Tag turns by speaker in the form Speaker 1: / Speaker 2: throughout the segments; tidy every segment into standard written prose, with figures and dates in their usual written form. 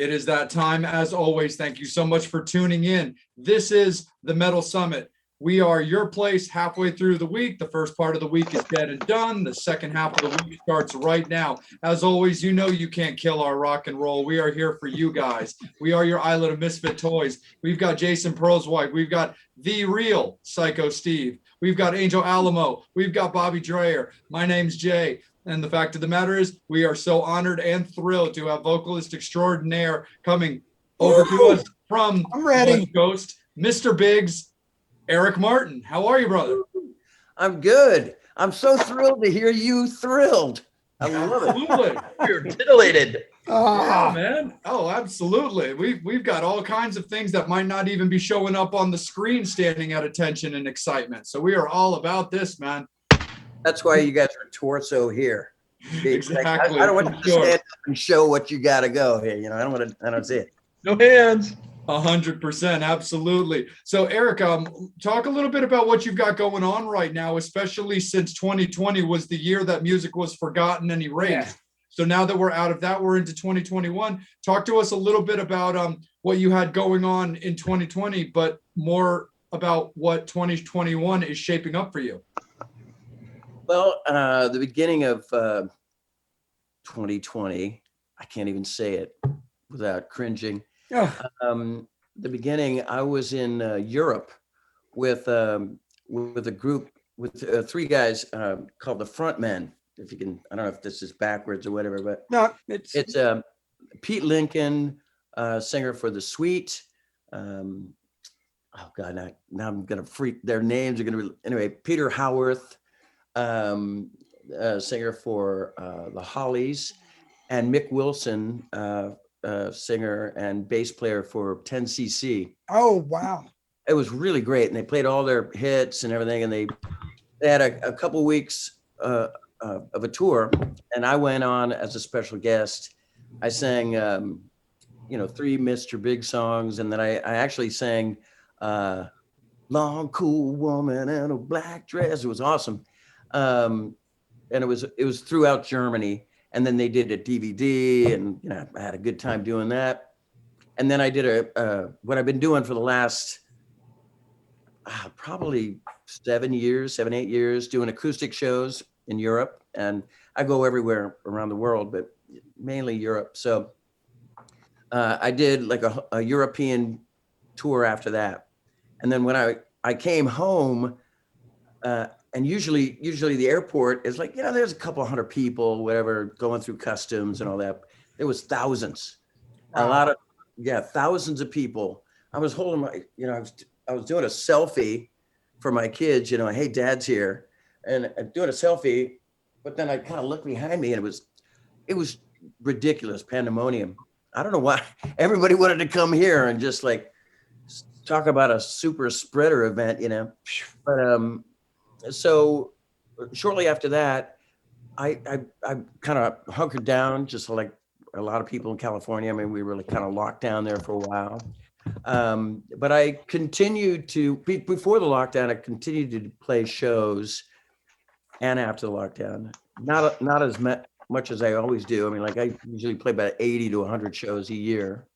Speaker 1: It is that time as always. Thank you so much for tuning in. This is the Metal Summit. We are your place halfway through the week. The first part of the week is dead and done. The second half of the week starts right now. As always, you know you can't kill our rock and roll. We are here for you guys. We are your island of misfit toys. We've got Jason Proswijk. We've got the real Psycho Steve. We've got Angel Alamo. We've got Bobby Dreyer. My name's Jay. And the fact of the matter is, we are so honored and thrilled to have vocalist extraordinaire coming over to us from
Speaker 2: I'm ready.
Speaker 1: West Coast, Mr. Biggs, Eric Martin. How are you, brother?
Speaker 3: I'm good. I'm so thrilled to hear you thrilled. I love it.
Speaker 1: Absolutely.
Speaker 4: You're titillated.
Speaker 1: Yeah, man. Oh, absolutely. We've got all kinds of things that might not even be showing up on the screen standing at attention and excitement. So we are all about this, man.
Speaker 3: That's why you guys are torso here.
Speaker 1: Exactly.
Speaker 3: I don't want you to stand up and show what you got to go here. You know, I don't see it.
Speaker 4: No hands.
Speaker 1: 100%. Absolutely. So Eric, talk a little bit about what you've got going on right now, especially since 2020 was the year that music was forgotten and erased.
Speaker 2: Yeah.
Speaker 1: So now that we're out of that, we're into 2021. Talk to us a little bit about what you had going on in 2020, but more about what 2021 is shaping up for you.
Speaker 3: Well, the beginning of 2020, I can't even say it without cringing.
Speaker 2: Oh,
Speaker 3: The beginning, I was in Europe with a group with three guys called the Frontmen. If you can, I don't know if this is backwards or whatever, but
Speaker 2: no,
Speaker 3: it's Pete Lincoln, singer for The Sweet. Oh God, now I'm gonna freak. Their names are gonna be anyway. Peter Howarth, singer for the Hollies, and Mick Wilson, singer and bass player for 10cc.
Speaker 2: oh wow.
Speaker 3: It was really great, and they played all their hits and everything, and they had a couple weeks of a tour, and I went on as a special guest. I sang, 3 Mr. Big songs, and then I actually sang "Long Cool Woman in a Black Dress." It was awesome, and it was throughout Germany. And then they did a DVD, and I had a good time doing that. And then I did what I've been doing for the last probably 7, 8 years, doing acoustic shows in Europe. And I go everywhere around the world, but mainly Europe. So I did like a European tour after that. And then when I came home, and usually the airport is like, there's a couple hundred people, whatever, going through customs and all that. There was thousands,
Speaker 2: Wow.
Speaker 3: thousands of people. I was holding I was doing a selfie for my kids, hey, Dad's here, and doing a selfie. But then I kind of looked behind me, and it was ridiculous pandemonium. I don't know why everybody wanted to come here and just like talk about a super spreader event, but so shortly after that, I kind of hunkered down, just like a lot of people in California. I mean, we were kind of locked down there for a while. But I continued to, before the lockdown, I continued to play shows, and after the lockdown, not as much as I always do. I mean, like I usually play about 80 to 100 shows a year.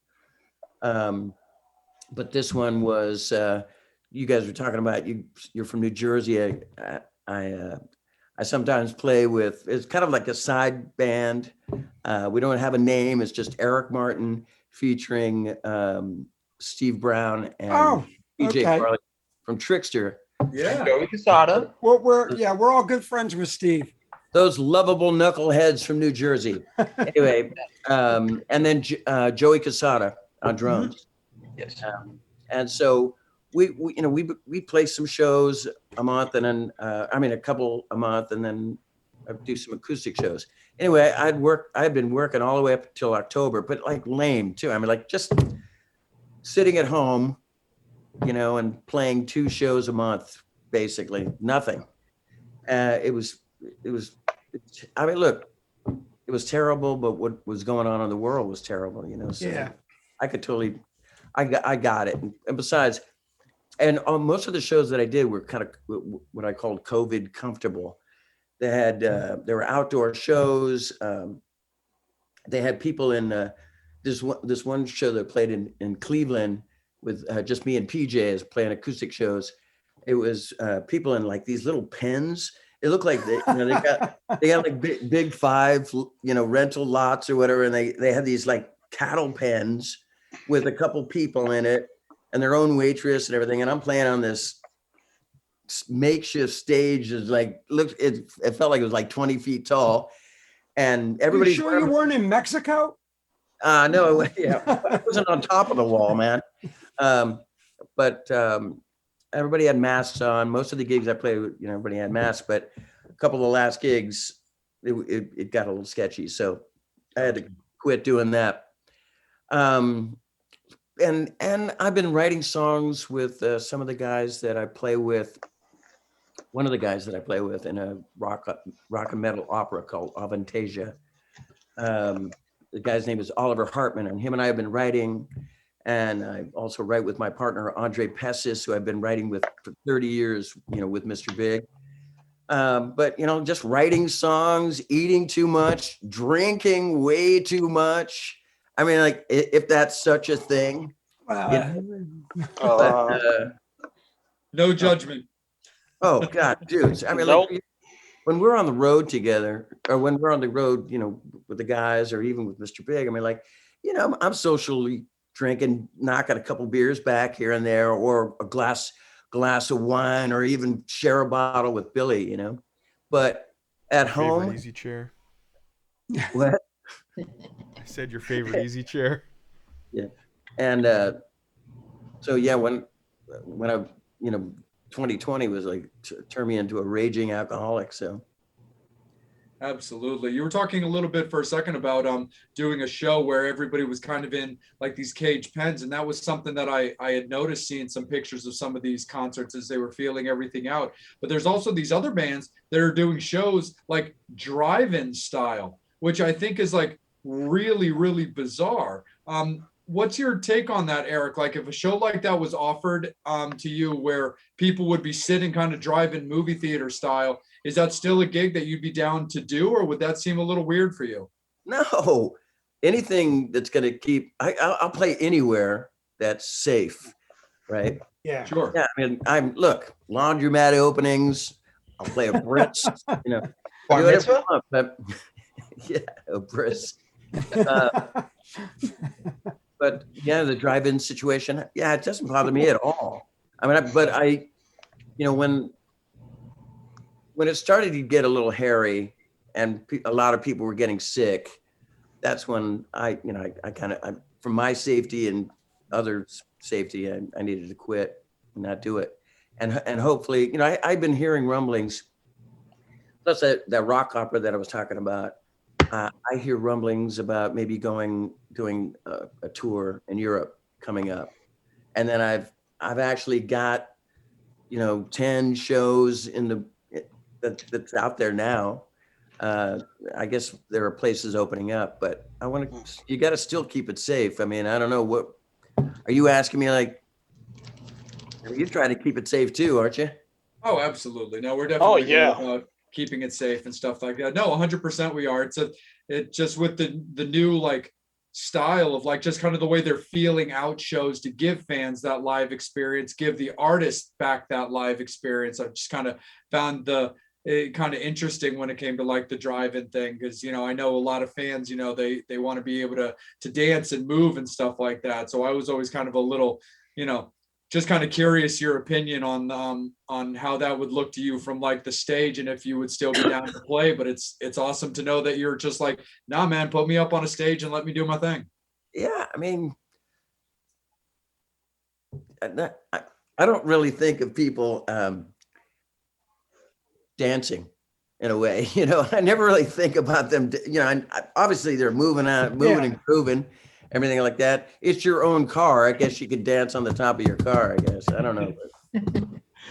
Speaker 3: But this one was, you guys were talking about, you're from New Jersey. I sometimes play with, it's kind of like a side band. We don't have a name. It's just Eric Martin featuring Steve Brown and PJ
Speaker 2: okay.
Speaker 3: Farley from Trickster.
Speaker 1: Yeah.
Speaker 4: Joey Casada.
Speaker 2: We're all good friends with Steve.
Speaker 3: Those lovable knuckleheads from New Jersey. Anyway, and then Joey Casada on drums.
Speaker 4: Yes.
Speaker 3: And so we play some shows a month, and then a couple a month, and then I do some acoustic shows. Anyway, I'd been working all the way up till October, but like lame too. I mean, like just sitting at home, and playing 2 shows a month, basically nothing. It was. I mean, look, it was terrible, but what was going on in the world was terrible. So
Speaker 2: Yeah.
Speaker 3: I could totally. I got it. And besides, and most of the shows that I did were kind of what I called COVID comfortable. They were outdoor shows. They had people in this one show that played in Cleveland with just me and PJs playing acoustic shows. It was people in like these little pens. It looked like they got like big five, rental lots or whatever, and they had these like cattle pens with a couple people in it and their own waitress and everything. And I'm playing on this makeshift stage. Is like it felt like it was like 20 feet tall, and
Speaker 2: Are you
Speaker 3: everybody's
Speaker 2: sure you weren't in Mexico?
Speaker 3: no, yeah, I wasn't on top of the wall, man. But everybody had masks on. Most of the gigs I played with, everybody had masks, but a couple of the last gigs, it got a little sketchy. So I had to quit doing that. And I've been writing songs with some of the guys that I play with. One of the guys that I play with in a rock and metal opera called Avantasia. The guy's name is Oliver Hartman, and him and I have been writing. And I also write with my partner, Andre Pessis, who I've been writing with for 30 years, with Mr. Big. But, just writing songs, eating too much, drinking way too much. I mean, like, if that's such a thing.
Speaker 1: No judgment.
Speaker 3: Oh, God, dude. I mean,
Speaker 4: Nope.
Speaker 3: like, when we're on the road together, or when we're on the road, with the guys, or even with Mr. Big, I mean, like, I'm socially drinking, knocking a couple beers back here and there, or a glass of wine, or even share a bottle with Billy, But at
Speaker 5: Favorite
Speaker 3: home,
Speaker 5: easy chair.
Speaker 3: what?
Speaker 5: I said your favorite easy chair.
Speaker 3: Yeah, and so yeah, when I 2020 was like turned me into a raging alcoholic. So
Speaker 1: Absolutely. You were talking a little bit for a second about doing a show where everybody was kind of in like these cage pens, and that was something that I had noticed seeing some pictures of some of these concerts as they were feeling everything out. But there's also these other bands that are doing shows like drive-in style, which I think is like really, really bizarre. What's your take on that, Eric? Like if a show like that was offered to you where people would be sitting kind of drive-in movie theater style, is that still a gig that you'd be down to do, or would that seem a little weird for you?
Speaker 3: no, anything that's going to keep, I'll play anywhere that's safe, right?
Speaker 2: Yeah.
Speaker 1: Sure.
Speaker 3: Yeah, I mean, look, laundromat openings, I'll play a bris,
Speaker 4: Bar
Speaker 3: do whatever
Speaker 4: mitzvah?
Speaker 3: you want, but yeah, a bris. But yeah, the drive-in situation, yeah, it doesn't bother me at all. I mean, when it started to get a little hairy and a lot of people were getting sick, that's when I kind of, for my safety and others' safety, I needed to quit and not do it. And hopefully, I've been hearing rumblings. Plus that rock opera that I was talking about. I hear rumblings about maybe doing a tour in Europe coming up, and then I've actually got 10 shows that's out there now. I guess there are places opening up, but you got to still keep it safe. I mean, I don't know, what are you asking me? Like, you're trying to keep it safe too, aren't you?
Speaker 1: Oh, absolutely. No, we're definitely
Speaker 4: yeah.
Speaker 1: about keeping it safe and stuff like that. No, 100% we are. It just with the new like style of like just kind of the way they're feeling out shows to give fans that live experience, give the artists back that live experience. I've just kind of found it kind of interesting when it came to like the drive-in thing, because I know a lot of fans, they want to be able to dance and move and stuff like that. So I was always kind of a little, just kind of curious your opinion on how that would look to you from like the stage, and if you would still be down to play. But it's awesome to know that you're just like, nah, man, put me up on a stage and let me do my thing.
Speaker 3: Yeah, I mean, I don't really think of people dancing in a way, I never really think about them, obviously they're moving and grooving, everything like that. It's your own car. I guess you could dance on the top of your car, I guess. I don't know.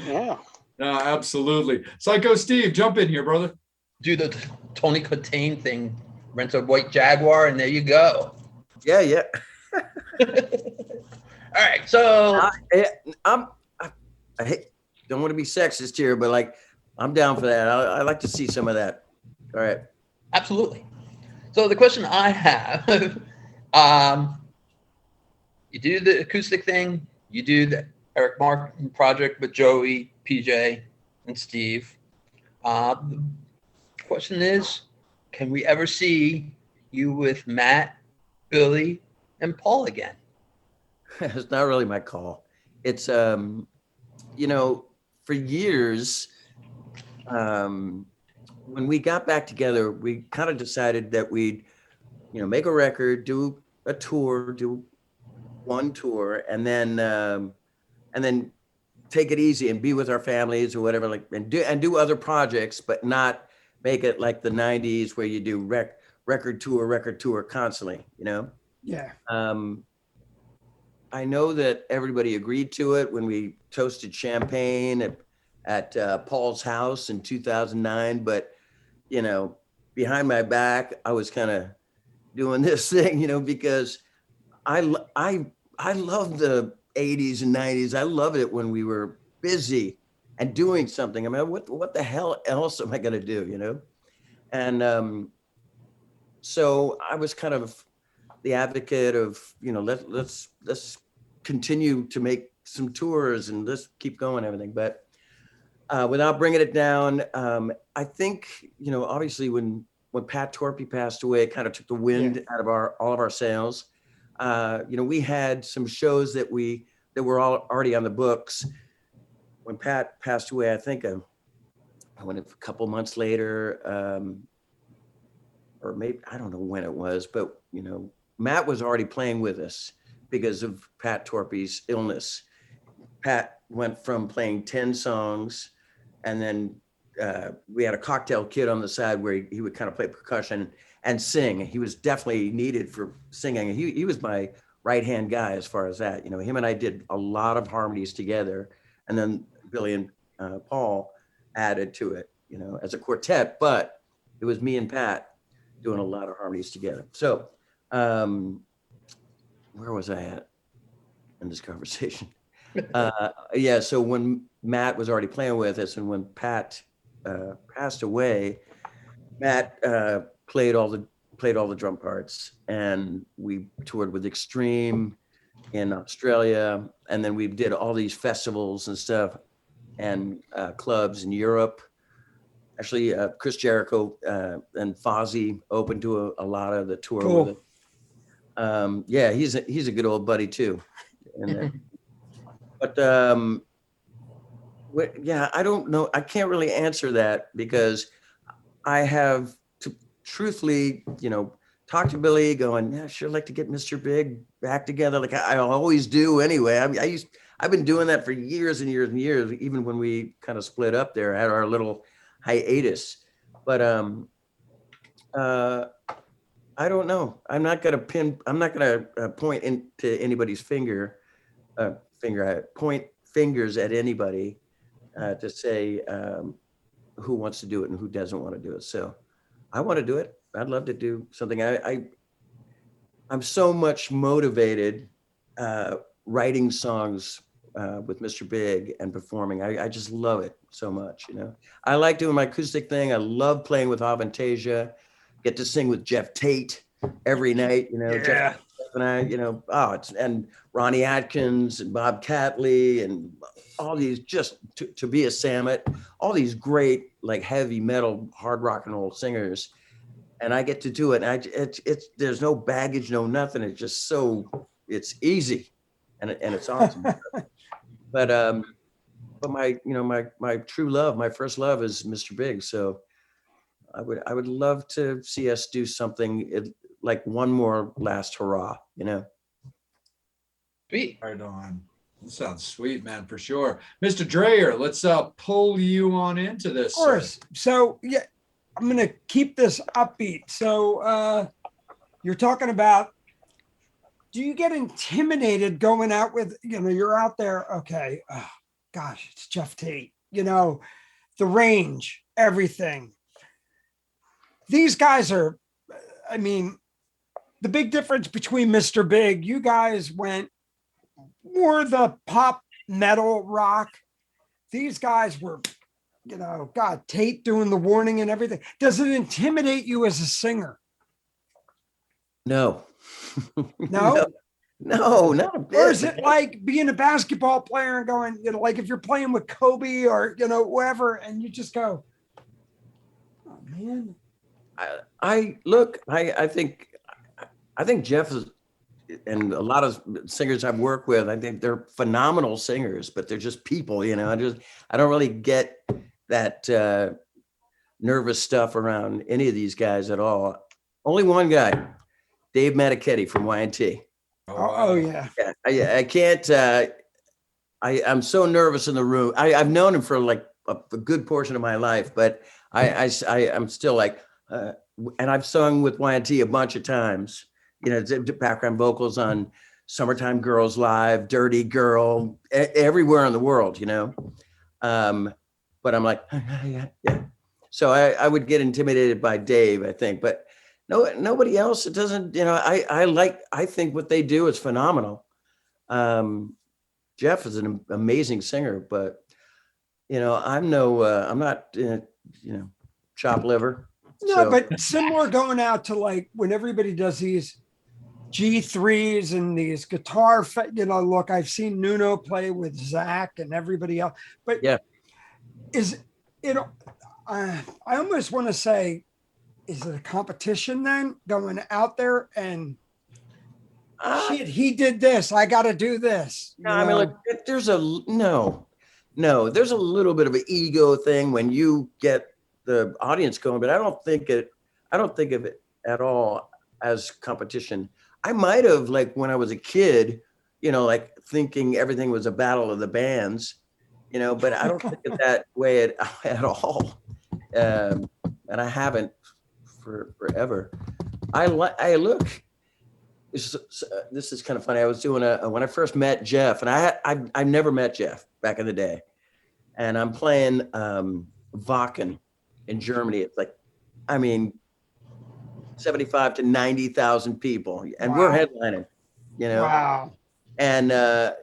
Speaker 4: Yeah.
Speaker 1: No, absolutely. Psycho Steve, jump in here, brother.
Speaker 4: Do the Tony Cotain thing. Rent a white Jaguar, and there you go.
Speaker 3: Yeah.
Speaker 4: All right. So
Speaker 3: I don't want to be sexist here, but like, I'm down for that. I like to see some of that. All right.
Speaker 4: absolutely. So the question I have You do the acoustic thing. You do the Eric Martin project with Joey, PJ, and Steve. The question is, can we ever see you with Matt, Billy, and Paul again?
Speaker 3: It's not really my call. It's you know, for years, when we got back together, we kind of decided that we'd, you know, make a record, do a tour, do one tour, and then take it easy and be with our families or whatever, like, and do other projects, but not make it like the 90s where you do record tour constantly, you know?
Speaker 2: Yeah.
Speaker 3: I know that everybody agreed to it when we toasted champagne at Paul's house in 2009, but you know, behind my back, I was kind of doing this thing, you know, because I love the 80s and 90s. I love it when we were busy and doing something. I mean, what the hell else am I going to do, you know? And so I was kind of the advocate of, you know, let's continue to make some tours and let's keep going and everything. But without bringing it down, I think, you know, obviously when Pat Torpey passed away, it kind of took the wind out of all of our sails. You know, we had some shows that were already on the books. When Pat passed away, I think I went a couple months later, or maybe, I don't know when it was, but, you know, Matt was already playing with us because of Pat Torpey's illness. Pat went from playing 10 songs, and then we had a cocktail kid on the side where he would kind of play percussion and sing. He was definitely needed for singing. He was my right-hand guy as far as that. You know, him and I did a lot of harmonies together, and then Billy and Paul added to it, you know, as a quartet, but it was me and Pat doing a lot of harmonies together. So where was I at in this conversation? Yeah, so when Matt was already playing with us and when Pat passed away, Matt played all the drum parts, and we toured with Extreme in Australia, and then we did all these festivals and stuff and clubs in Europe. Actually, Chris Jericho and Fozzy opened to a lot of the tour
Speaker 2: Cool.
Speaker 3: with it. Yeah, he's a good old buddy too. But yeah, I don't know. I can't really answer that because I have to truthfully, you know, talk to Billy going, yeah, sure like to get Mr. Big back together. Like I always do anyway. I've been doing that for years and years and years, even when we kind of split up there, had our little hiatus. But I don't know. I'm not gonna point into anybody's point fingers at anybody to say who wants to do it and who doesn't want to do it. So I want to do it. I'd love to do something. I'm so much motivated writing songs with Mr. Big and performing. I just love it so much, you know. I like doing my acoustic thing. I love playing with Avantasia. Get to sing with Jeff Tate every night, you know.
Speaker 2: Yeah.
Speaker 3: Jeff and I, you know, and Ronnie Atkins and Bob Catley and all these, just to be a Samet, all these great like heavy metal, hard rock and roll singers. And I get to do it. And it's there's no baggage, no nothing. It's just it's easy and it's awesome. But my true love, my first love is Mr. Big. So I would love to see us do something like one more last hurrah, you know.
Speaker 4: Sweet.
Speaker 1: Right on. That sounds sweet, man, for sure. Mr. Dreyer, let's pull you on into this.
Speaker 2: Of course. So yeah, I'm gonna keep this upbeat. So you're talking about, do you get intimidated going out with, you know, you're out there, okay, oh, gosh, it's Jeff Tate, you know, the range, everything. These guys are, I mean, the big difference between Mr. Big, you guys went more the pop metal rock. These guys were, you know, God, Tate doing the Warning and everything. Does it intimidate you as a singer?
Speaker 3: No,
Speaker 2: No?
Speaker 3: No, not a bit.
Speaker 2: Or is it like being a basketball player and going, like if you're playing with Kobe or, whoever, and you just go, oh man.
Speaker 3: I think Jeff is, and a lot of singers I've worked with, I think they're phenomenal singers, but they're just people, I don't really get that nervous stuff around any of these guys at all. Only one guy, Dave Matichetti from Y&T.
Speaker 2: Oh yeah.
Speaker 3: Yeah, I can't, I'm so nervous in the room. I've known him for like a good portion of my life, but I'm still like, and I've sung with Y&T a bunch of times, background vocals on Summertime Girls Live, Dirty Girl, everywhere in the world, but I'm like, yeah. So I would get intimidated by Dave, I think, but nobody else. It doesn't, I think what they do is phenomenal. Jeff is an amazing singer, but I'm not, chopped liver.
Speaker 2: No,
Speaker 3: So-
Speaker 2: but similar going out to like when everybody does these G3s and these guitar, look, I've seen Nuno play with Zach and everybody else, but
Speaker 3: Yeah.
Speaker 2: is it, I almost want to say, is it a competition then going out there and shit, he did this, I got to do this.
Speaker 3: No, I mean, look, there's a there's a little bit of an ego thing when you get the audience going, but I don't think of it at all as competition. I might have, like when I was a kid, like thinking everything was a battle of the bands, but I don't think of that way at all. And I haven't for forever. This is kind of funny. I was doing when I first met Jeff, and I never met Jeff back in the day, and I'm playing Wacken in Germany. It's like, 75 to 90,000 people, and
Speaker 2: Wow.
Speaker 3: we're headlining,
Speaker 2: Wow.
Speaker 3: and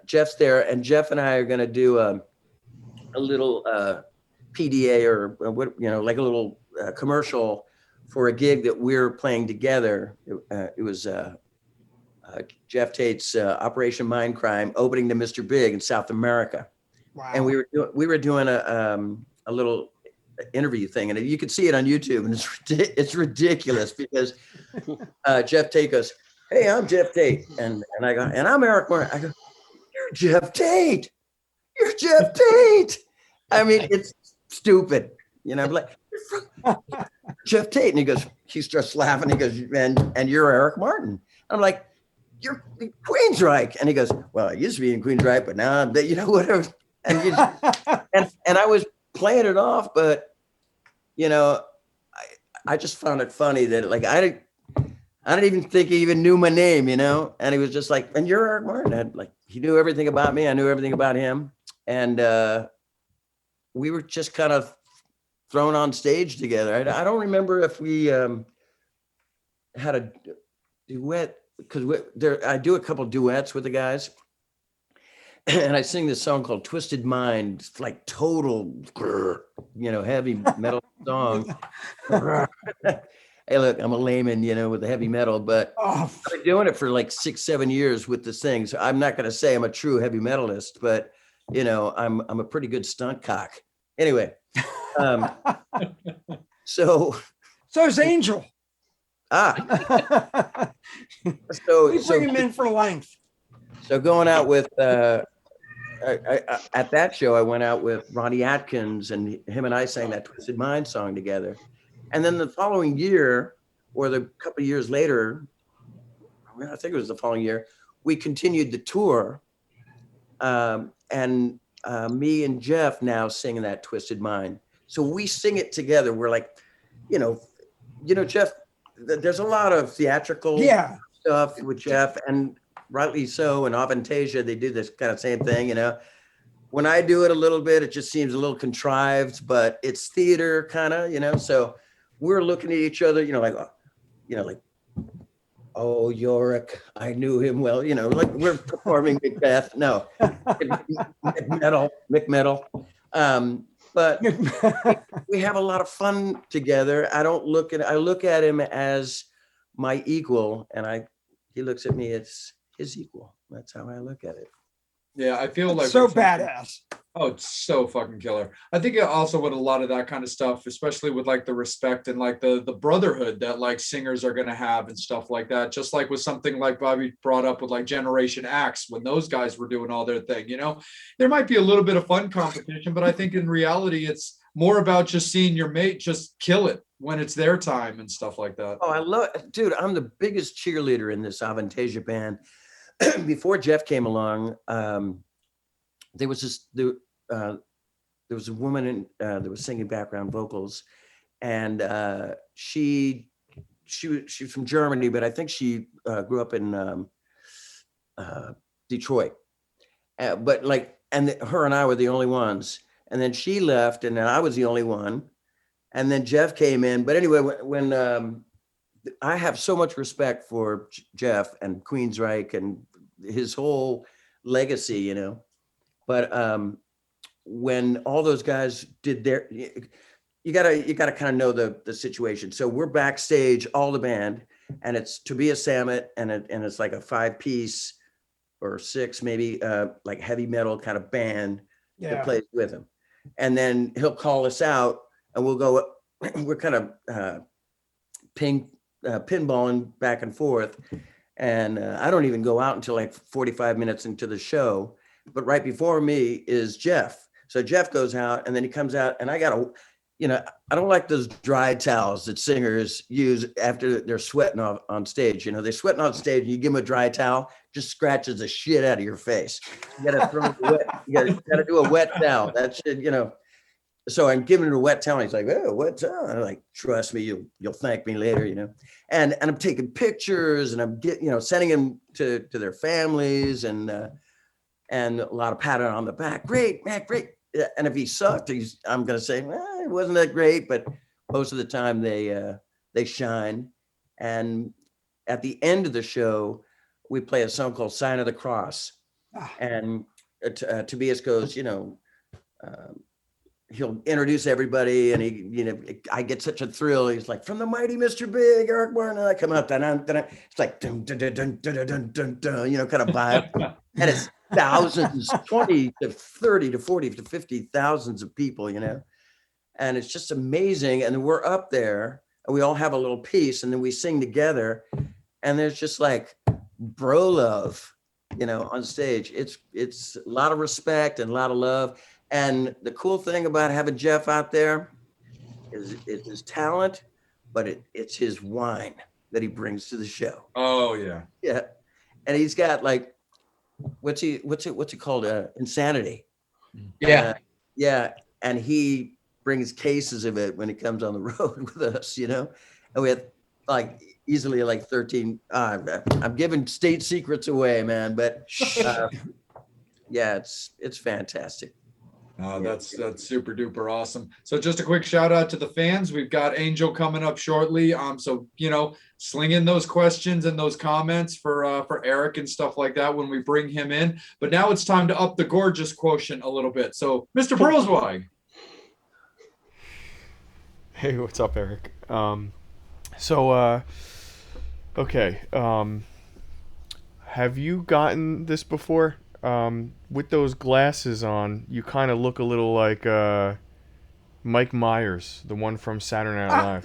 Speaker 3: Jeff's there, and Jeff and I are going to do a little PDA or what, like a little commercial for a gig that we're playing together. It was Jeff Tate's Operation Mindcrime opening to Mr. Big in South America.
Speaker 2: Wow.
Speaker 3: And we were doing a little interview thing, and you can see it on YouTube, and it's ridiculous because Jeff Tate goes, "Hey, I'm Jeff Tate," and I go, "And I'm Eric Martin." I go, "You're Jeff Tate. You're Jeff Tate." I mean, it's stupid, I'm like, Jeff Tate, and he starts laughing. He goes, "And you're Eric Martin." And I'm like, "You're Queensryche," and he goes, "Well, I used to be in Queensryche, but now I'm, whatever." And and I was playing it off, but I just found it funny that like I didn't even think he even knew my name, and he was just like, "And you're Eric Martin." He knew everything about me. I knew everything about him, and we were just kind of thrown on stage together. I don't remember if we had a duet, because I do a couple duets with the guys. And I sing this song called Twisted Mind. It's like total, heavy metal song. Hey, look, I'm a layman, with the heavy metal, but
Speaker 2: Oh,
Speaker 3: I've been doing it for like 6-7 years with this thing. So I'm not going to say I'm a true heavy metalist, but I'm a pretty good stunt cock. Anyway, so
Speaker 2: is Angel.
Speaker 3: so
Speaker 2: We bring him in for length.
Speaker 3: So going out with at that show, I went out with Ronnie Atkins, and him and I sang that Twisted Mind song together. And then the following year, or the couple of years later, I think it was the following year, we continued the tour, and me and Jeff now singing that Twisted Mind. So we sing it together. We're like, Jeff, there's a lot of theatrical stuff with Jeff, and rightly so. And Avantasia, they do this kind of same thing, When I do it a little bit, it just seems a little contrived, but it's theater kind of, So we're looking at each other, like, "Oh, Yorick, I knew him well," like we're performing Macbeth. No, McMetal. But we have a lot of fun together. I look at him as my equal, and I he looks at me as his equal. That's how I look at it.
Speaker 1: Yeah, I feel like
Speaker 2: So
Speaker 1: with something-
Speaker 2: badass.
Speaker 1: Oh, it's so fucking killer. I think it also with a lot of that kind of stuff, especially with like the respect and like the brotherhood that like singers are gonna have and stuff like that. Just like with something like Bobby brought up with like Generation X when those guys were doing all their thing, you know, there might be a little bit of fun competition, but I think in reality it's more about just seeing your mate just kill it when it's their time and stuff like that.
Speaker 3: Oh, I love, dude, I'm the biggest cheerleader in this Avantasia band. Before Jeff came along, there was a woman that was singing background vocals, and she was from Germany, but I think she grew up in Detroit. But like, and her and I were the only ones. And then she left, and then I was the only one. And then Jeff came in. But anyway, when I have so much respect for Jeff and Queensryche and his whole legacy, you know. But when all those guys did their, you gotta kind of know the situation. So we're backstage, all the band, and it's Tobias Sammet, and it's like a 5-piece or 6 maybe, like heavy metal kind of band that
Speaker 2: Yeah.
Speaker 3: plays with him. And then he'll call us out, and we'll go. We're kind of pinballing back and forth, and I don't even go out until like 45 minutes into the show. But right before me is Jeff. So Jeff goes out, and then he comes out, and I don't like those dry towels that singers use after they're sweating on stage. You know, they're sweating on stage, and you give them a dry towel, just scratches the shit out of your face. You gotta throw it wet. You gotta do a wet towel. That shit, you know. So I'm giving him a wet towel. And he's like, "Oh, wet towel." I'm like, "Trust me, you'll thank me later," you know. And I'm taking pictures, and I'm sending them to their families, and a lot of patting on the back. Great, man, great. And if he sucked, I'm gonna say, "Well, it wasn't that great," but most of the time they shine. And at the end of the show, we play a song called "Sign of the Cross," and Tobias goes, he'll introduce everybody, and I get such a thrill. He's like, "From the mighty Mr. Big, Eric Martin," and I come out, it's like dun, dun, dun, dun, dun, dun, dun, dun, kind of vibe, and it's thousands, 20 to 30 to 40 to 50 thousands of people, and it's just amazing. And then we're up there, and we all have a little piece, and then we sing together, and there's just like bro love, on stage. It's a lot of respect and a lot of love. And the cool thing about having Jeff out there is his talent, but it's his wine that he brings to the show.
Speaker 1: Oh yeah.
Speaker 3: Yeah. And he's got like, what's it called? Insanity.
Speaker 4: Yeah.
Speaker 3: Yeah. And he brings cases of it when he comes on the road with us, and we have like easily like 13, I'm giving state secrets away, man, but yeah, it's fantastic.
Speaker 1: That's super duper awesome. So just a quick shout out to the fans. We've got Angel coming up shortly. So sling in those questions and those comments for Eric and stuff like that when we bring him in. But now it's time to up the gorgeous quotient a little bit. So Mr. Brosweig.
Speaker 5: Hey, what's up, Eric? Okay. Have you gotten this before? With those glasses on, you kind of look a little like Mike Myers, the one from Saturday Night Live.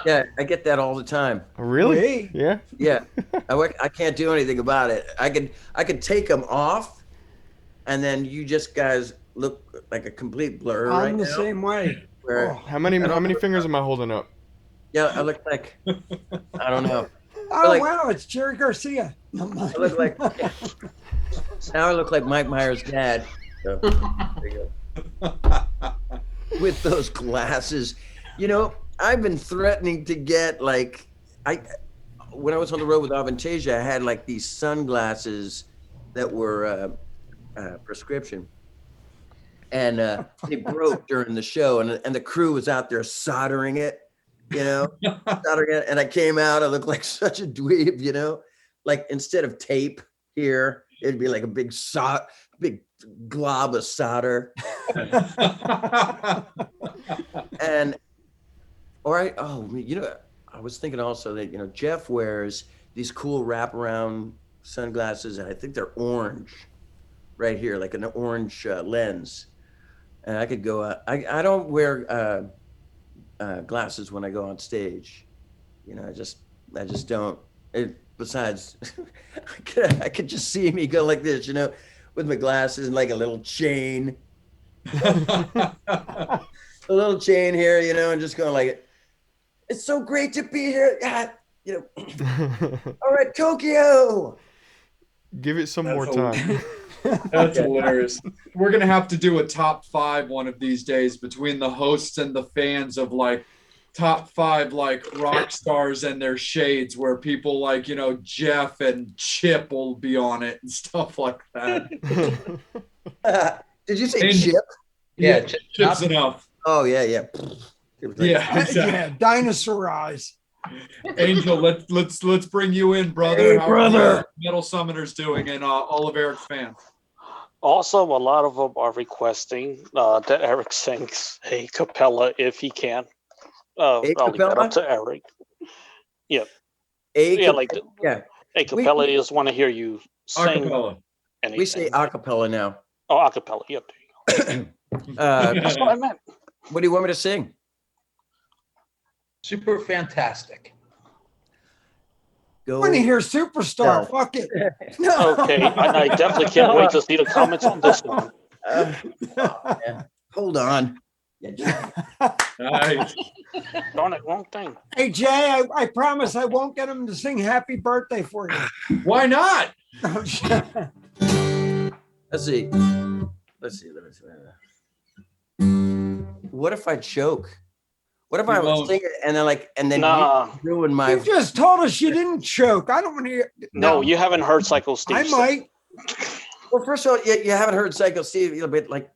Speaker 3: Yeah, I get that all the time.
Speaker 5: Really?
Speaker 2: Wait.
Speaker 5: Yeah.
Speaker 3: Yeah, I can't do anything about it. I can take them off, and then you just guys look like a complete blur right
Speaker 2: I'm the
Speaker 3: now.
Speaker 2: same way.
Speaker 3: Where-
Speaker 2: Oh.
Speaker 5: How many fingers am I holding up?
Speaker 3: Yeah, I look like I don't know.
Speaker 2: Oh,
Speaker 3: like-
Speaker 2: wow, it's Jerry Garcia.
Speaker 3: I look like now I look like Mike Myers' dad. So, there you go. With those glasses, I've been threatening to get when I was on the road with Avantasia, I had like these sunglasses that were prescription, and they broke during the show, and the crew was out there soldering it, soldering it, and I came out, I looked like such a dweeb, like instead of tape here, it'd be like a big glob of solder. And I was thinking also that, Jeff wears these cool wraparound sunglasses, and I think they're orange right here, like an orange lens. And I could go, I don't wear glasses when I go on stage. I just don't. Besides, I could just see me go like this, with my glasses and like a little chain, a little chain here, and just going like, it's so great to be here. All right, Tokyo.
Speaker 5: Give it some
Speaker 1: That's
Speaker 5: more time.
Speaker 1: That's hilarious. We're gonna have to do a top 5 one of these days between the hosts and the fans of like top 5 like rock stars and their shades, where people like Jeff and Chip will be on it and stuff like that.
Speaker 3: Did you say
Speaker 1: And-
Speaker 3: Chip?
Speaker 4: Yeah,
Speaker 1: Chip's enough.
Speaker 3: Oh yeah.
Speaker 1: Yeah,
Speaker 2: Yeah,
Speaker 1: exactly.
Speaker 2: dinosaur eyes.
Speaker 1: Angel, let's bring you in, brother.
Speaker 3: Hey,
Speaker 1: How
Speaker 3: brother.
Speaker 1: are Metal Summoners doing and all of Eric's fans?
Speaker 6: Also, a lot of them are requesting that Eric sings a cappella if he can. I'll leave that
Speaker 3: cappella?
Speaker 6: up to Eric.
Speaker 3: A
Speaker 6: Yeah, like
Speaker 3: yeah.
Speaker 6: a cappella is want to hear you sing
Speaker 1: Acapella.
Speaker 6: anything.
Speaker 3: We say a cappella now.
Speaker 6: Oh, a cappella. Yep. That's what I meant.
Speaker 3: What do you want me to sing?
Speaker 4: Super fantastic.
Speaker 3: Go.
Speaker 2: When you hear superstar,
Speaker 3: No.
Speaker 2: fuck it.
Speaker 6: Okay, and I definitely can't wait to see the comments on this one.
Speaker 3: Man. Hold on.
Speaker 1: Nice.
Speaker 6: Darn it, wrong thing.
Speaker 2: Hey Jay, I promise I won't get him to sing "Happy Birthday" for you.
Speaker 1: Why not?
Speaker 3: Let's see. Let's see. What if I choke? What if I was
Speaker 1: won't.
Speaker 3: singing and then
Speaker 6: Nah.
Speaker 3: you ruin my?
Speaker 2: You just told us you didn't choke. I don't want to hear.
Speaker 6: No, you haven't heard Psycho Steve.
Speaker 2: I might.
Speaker 3: Well, first of all, you haven't heard Psycho Steve a little bit like.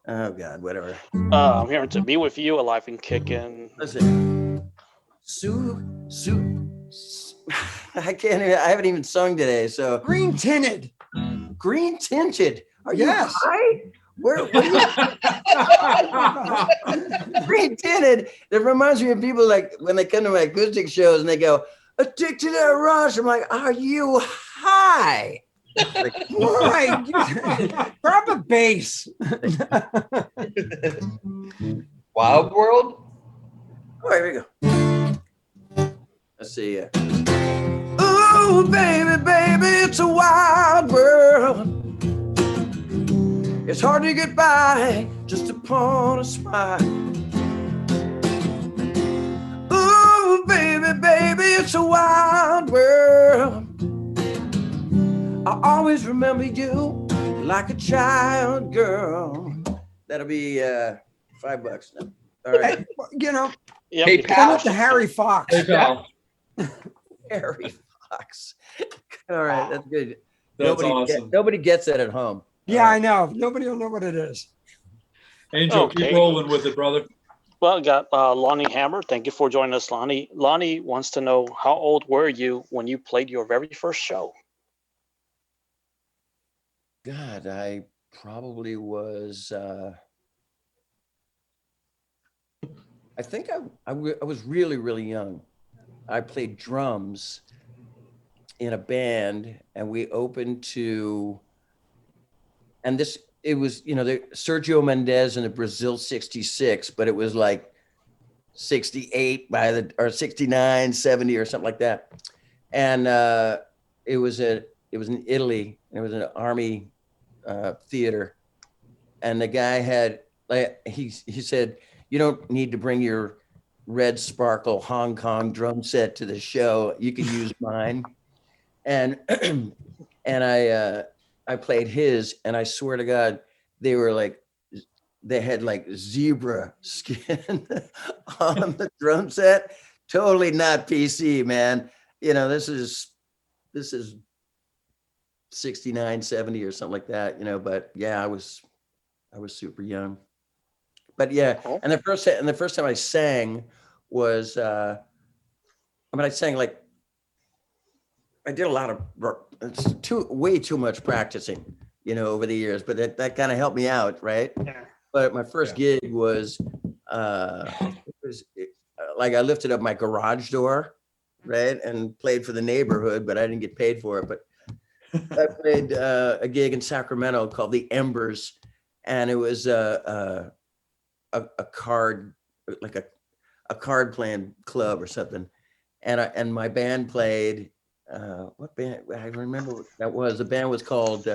Speaker 3: Oh God, whatever.
Speaker 6: I'm hearing "To Be With You," "Alive and Kicking."
Speaker 3: Listen. I can't. I haven't even sung today. So
Speaker 2: Green tinted.
Speaker 3: green tinted. Are you
Speaker 2: Yes.
Speaker 3: high? Where green tinted? That reminds me of people like when they come to my acoustic shows and they go, "Addicted to that rush." I'm like, "Are you high?" Like,
Speaker 2: Right. Grab a bass.
Speaker 4: Wild World?
Speaker 3: all right, here we go. Let's see. Ooh, baby, baby, it's a wild world. It's hard to get by just upon a smile. Ooh, baby, baby, it's a wild world. I always remember you like a child girl. That'll be $5 now. All right.
Speaker 2: You know,
Speaker 6: Yep,
Speaker 4: Hey,
Speaker 6: you
Speaker 2: send
Speaker 6: can-
Speaker 2: it to Harry Fox.
Speaker 1: Hey, pal.
Speaker 3: Harry Fox. All right, that's good.
Speaker 1: That's awesome.
Speaker 3: Nobody gets that at home.
Speaker 2: Yeah, I know. Nobody will know what it is.
Speaker 1: Angel,
Speaker 6: Okay.
Speaker 1: keep rolling with it, brother.
Speaker 6: Well, I got Lonnie Hammer. Thank you for joining us, Lonnie. Lonnie wants to know, how old were you when you played your very first show?
Speaker 3: God, I probably was. I think I was really, really young. I played drums in a band, and we opened to. And this, it was, the Sergio Mendes and the Brazil '66, but it was like 68 or 69, 70 or something like that. And it was in Italy. It was an army theater, and the guy had he said, "You don't need to bring your red sparkle Hong Kong drum set to the show. You can use mine." And and I played his, and I swear to God, they had like zebra skin on the drum set. Totally not PC, man. This is 69, 70 or something like that, but yeah, I was super young. But yeah,
Speaker 6: Cool.
Speaker 3: and the first time I sang was I sang like I did a lot of way too much practicing, over the years, but that kind of helped me out, right?
Speaker 6: Yeah.
Speaker 3: But my first gig was it was like I lifted up my garage door, right, and played for the neighborhood, but I didn't get paid for it. But I played a gig in Sacramento called the Embers, and it was a card, like a card playing club or something. And my band played. What band? I remember what that was. The band was called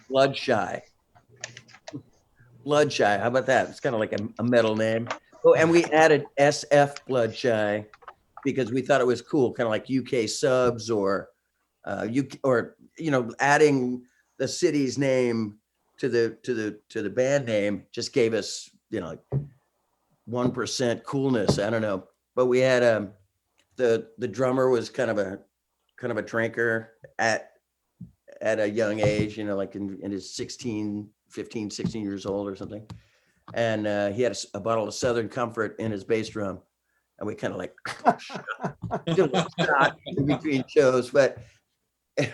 Speaker 3: Bloodshy. Bloodshy. How about that? It's kind of like a metal name. Oh, and we added SF Bloodshy because we thought it was cool, kind of like UK Subs or adding the city's name to the band name just gave us 1% coolness. I don't know, but we had the drummer was kind of a drinker at a young age, like in his 15, 16 years old or something. And he had a bottle of Southern Comfort in his bass drum. And we kind of like did a shot in between shows, but it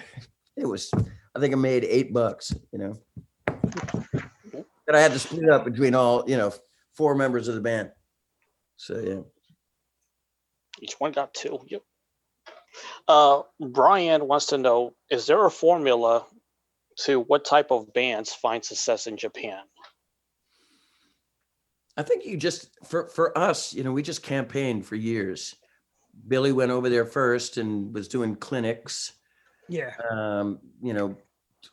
Speaker 3: was, I think I made $8, that I had to split up between all, 4 members of the band. So, yeah.
Speaker 6: Each one got 2. Yep. Brian wants to know, is there a formula to what type of bands find success in Japan?
Speaker 3: I think you just, for us, we just campaigned for years. Billy went over there first and was doing clinics.
Speaker 2: Yeah.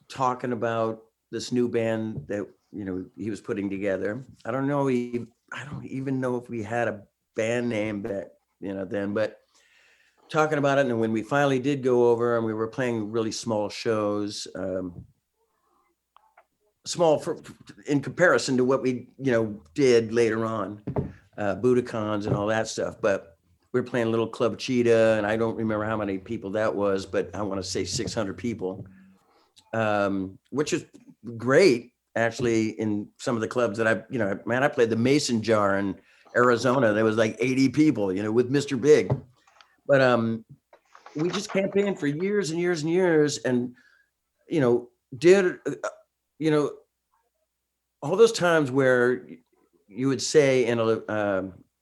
Speaker 3: Talking about this new band that, he was putting together. I don't even know if we had a band name back, then, but talking about it. And when we finally did go over and we were playing really small shows, small in comparison to what we, did later on, Budokons and all that stuff. But we were playing Little Club Cheetah, and I don't remember how many people that was, but I want to say 600 people, which is great. Actually, in some of the clubs that I played the Mason Jar in Arizona. There was like 80 people, with Mr. Big. But we just campaigned for years and years and years, and did all those times where you would say in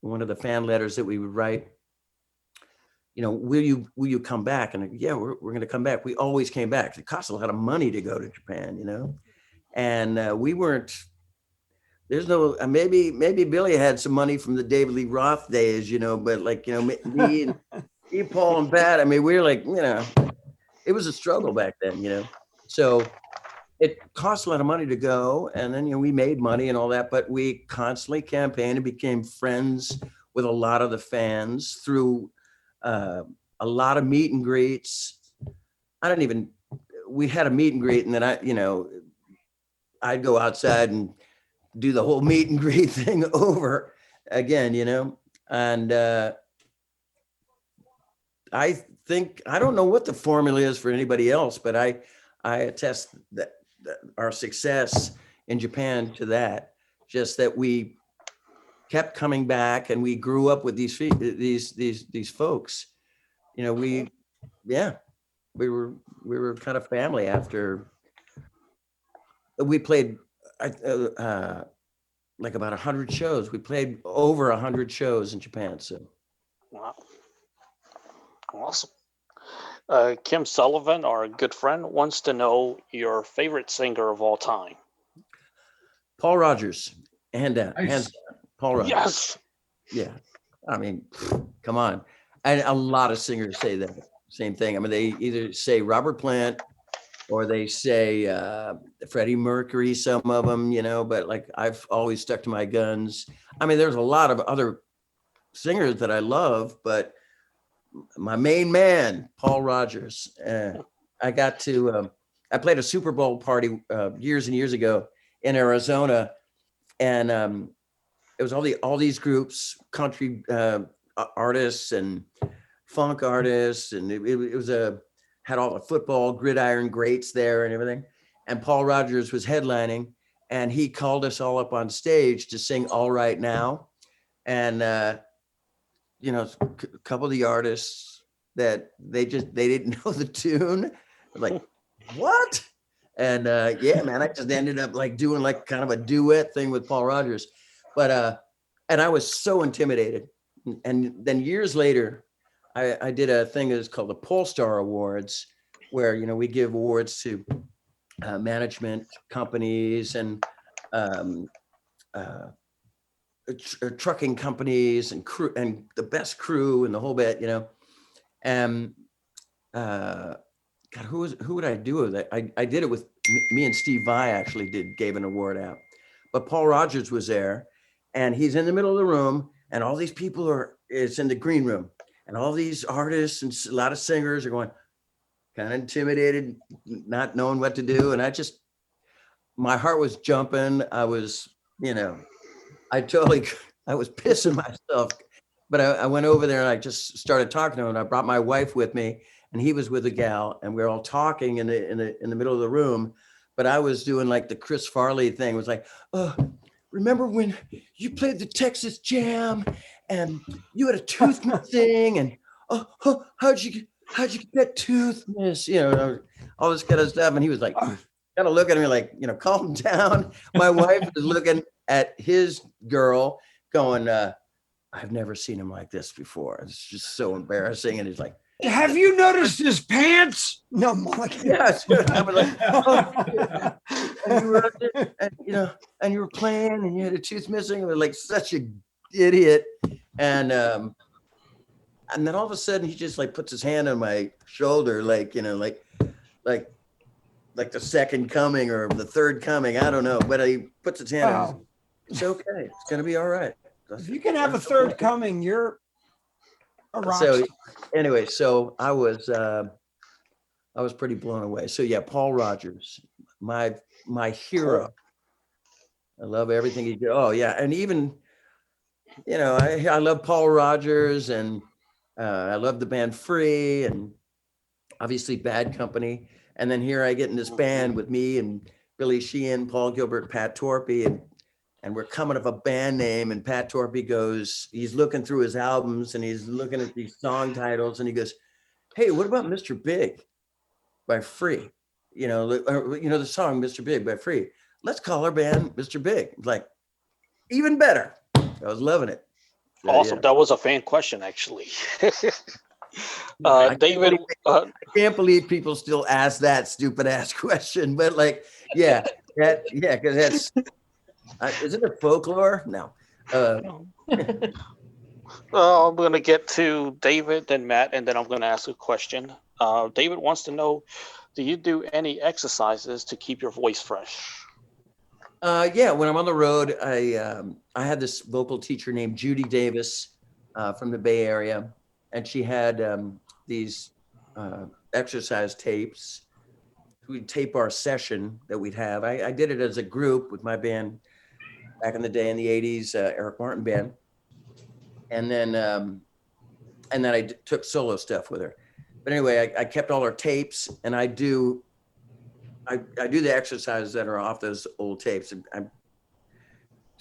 Speaker 3: one of the fan letters that we would write, will you come back? And yeah, we're going to come back. We always came back. It cost a lot of money to go to Japan, and we weren't. There's no, maybe Billy had some money from the David Lee Roth days, but me and Paul and Pat, we were like, it was a struggle back then, so it cost a lot of money to go. And then, we made money and all that, but we constantly campaigned and became friends with a lot of the fans through a lot of meet and greets. We had a meet and greet, and then I'd go outside and do the whole meet and greet thing over again, and I don't know what the formula is for anybody else, but I attest that our success in Japan to that, just that we kept coming back and we grew up with these folks, we were kind of family after we played like about 100 shows. We played over 100 shows in Japan. So,
Speaker 6: wow, awesome. Kim Sullivan, our good friend, wants to know your favorite singer of all time.
Speaker 3: Paul Rogers, hands down. Paul Rogers.
Speaker 6: Yes.
Speaker 3: Yeah, come on. And a lot of singers say that same thing. They either say Robert Plant, or they say Freddie Mercury, some of them, but I've always stuck to my guns. There's a lot of other singers that I love, but my main man, Paul Rogers. I got to, I played a Super Bowl party years and years ago in Arizona, and it was all these groups, country artists and funk artists, and it was had all the football gridiron greats there and everything. And Paul Rogers was headlining, and he called us all up on stage to sing All Right Now. And, a couple of the artists that they didn't know the tune, like, what? And yeah, man, I just ended up doing kind of a duet thing with Paul Rogers. But and I was so intimidated. And then years later, I did a thing that's called the Polestar Awards, where, you know, we give awards to management companies and trucking companies and crew and the best crew and the whole bit, you know. And God, who would I do with it? I did it with me and Steve Vai actually gave an award out, but Paul Rogers was there, and he's in the middle of the room, and all these people it's in the green room, and all these artists and a lot of singers are going kind of intimidated, not knowing what to do, and my heart was jumping. I was, you know, I was pissing myself, but I went over there and I just started talking to him. And I brought my wife with me, and he was with a gal, and we were all talking in the middle of the room. But I was doing like the Chris Farley thing. It was like, oh, remember when you played the Texas Jam and you had a tooth missing, and how'd you get that tooth miss? You know, all this kind of stuff. And he was like, kind of looking at me like, you know, calm down. My wife was looking at his girl going, I've never seen him like this before. It's just so embarrassing. And he's like,
Speaker 2: Have you noticed his pants? No, Mike.
Speaker 3: yes. I was like, oh, and you were, and, you know, and you were playing and you had a tooth missing. It was like such an idiot. And then all of a sudden he just like puts his hand on my shoulder, like, you know, like the second coming or the third coming. I don't know, but he puts his hand on. It's okay. It's gonna be all right.
Speaker 2: If you can have a third coming, you're a rock
Speaker 3: So
Speaker 2: star.
Speaker 3: anyway, so I was pretty blown away. So yeah, Paul Rogers, my hero. I love everything he did. Oh yeah, and even, you know, I love Paul Rogers, and I love the band Free, and obviously Bad Company. And then here I get in this band with me and Billy Sheehan, Paul Gilbert, Pat Torpey, and we're coming up a band name, and Pat Torpey goes, he's looking through his albums and he's looking at these song titles, and he goes, hey, what about Mr. Big by Free? You know, the song Mr. Big by Free. Let's call our band Mr. Big. Like, even better. I was loving it. So,
Speaker 6: Awesome.
Speaker 3: yeah.
Speaker 6: That was a fan question, actually.
Speaker 3: I
Speaker 6: David,
Speaker 3: can't believe people still ask that stupid ass question, but like, yeah, because that's, isn't it folklore? No.
Speaker 6: I'm going to get to David, then Matt, and then I'm going to ask a question. David wants to know, do you do any exercises to keep your voice fresh?
Speaker 3: Yeah, when I'm on the road, I had this vocal teacher named Judy Davis from the Bay Area, and she had these exercise tapes. We'd tape our session that we'd have. I did it as a group with my band back in the day in the 80s, Eric Martin band. And then I took solo stuff with her. But anyway, I kept all her tapes, and I do the exercises that are off those old tapes. And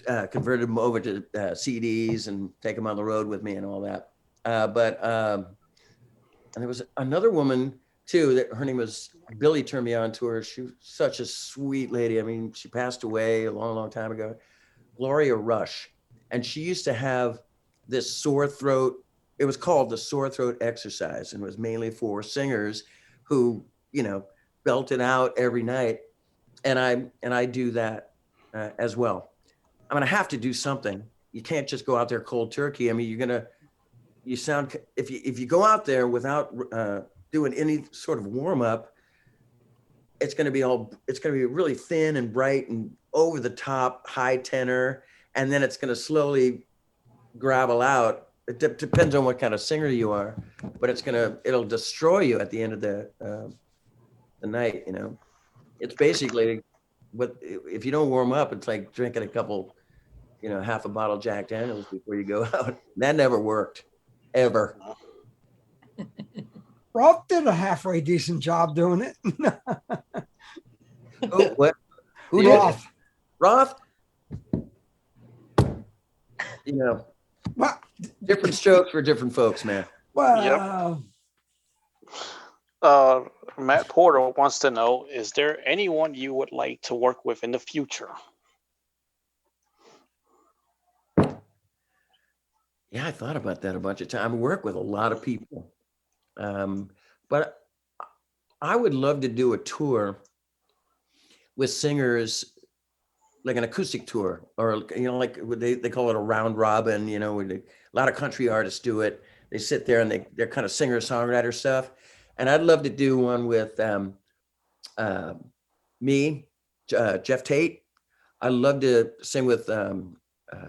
Speaker 3: I converted them over to CDs and take them on the road with me and all that. And there was another woman too, that her name was Billy, turned me on to her. She was such a sweet lady. I mean, she passed away a long, long time ago. Gloria Rush. And she used to have this sore throat. It was called the sore throat exercise, and it was mainly for singers who, you know, belted out every night. And I do that as well. I'm gonna have to do something. You can't just go out there cold turkey. I mean, if you go out there without doing any sort of warm up, it's gonna be really thin and bright and over the top, high tenor, and then it's gonna slowly gravel out. It depends on what kind of singer you are, but it'll destroy you at the end of the night. You know, it's basically if you don't warm up, it's like drinking a couple, you know, half a bottle Jack Daniels before you go out. That never worked, ever.
Speaker 2: Rolf did a halfway decent job doing it.
Speaker 3: Oh, what? Who did?
Speaker 2: Rolf.
Speaker 3: Roth? You know,
Speaker 2: Well,
Speaker 3: different strokes for different folks, man.
Speaker 2: well,
Speaker 6: Matt Porter wants to know, is there anyone you would like to work with in the future?
Speaker 3: Yeah, I thought about that a bunch of times. I work with a lot of people. But I would love to do a tour with singers, like an acoustic tour, or, like they call it a round robin, a lot of country artists do it. They sit there and they're kind of singer-songwriter stuff. And I'd love to do one with me, Jeff Tate. I love to sing with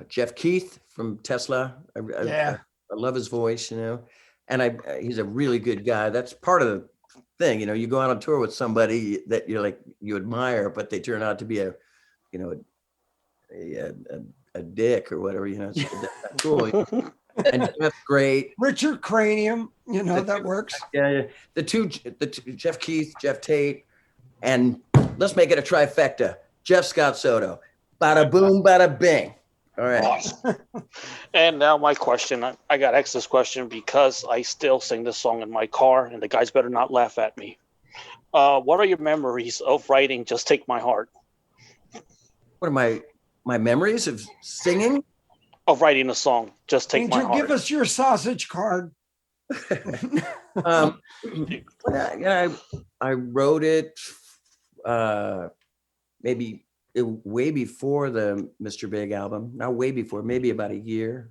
Speaker 3: Jeff Keith from Tesla.
Speaker 2: Yeah.
Speaker 3: I love his voice, and he's a really good guy. That's part of the thing, you go out on tour with somebody that you admire, but they turn out to be a dick or whatever, that's cool. And Jeff's great.
Speaker 2: Richard Cranium, that works.
Speaker 3: Yeah. The two, Jeff Keith, Jeff Tate, and let's make it a trifecta. Jeff Scott Soto. Bada boom, bada bing. All right.
Speaker 6: And now my question, I got asked this question because I still sing this song in my car, and the guys better not laugh at me. What are your memories of writing Just Take My Heart?
Speaker 3: What are my memories of singing?
Speaker 6: Of writing the song, Just Take My
Speaker 2: Angel,
Speaker 6: Heart.
Speaker 2: give us your sausage card.
Speaker 3: I wrote it maybe way before the Mr. Big album. Not way before, maybe about a year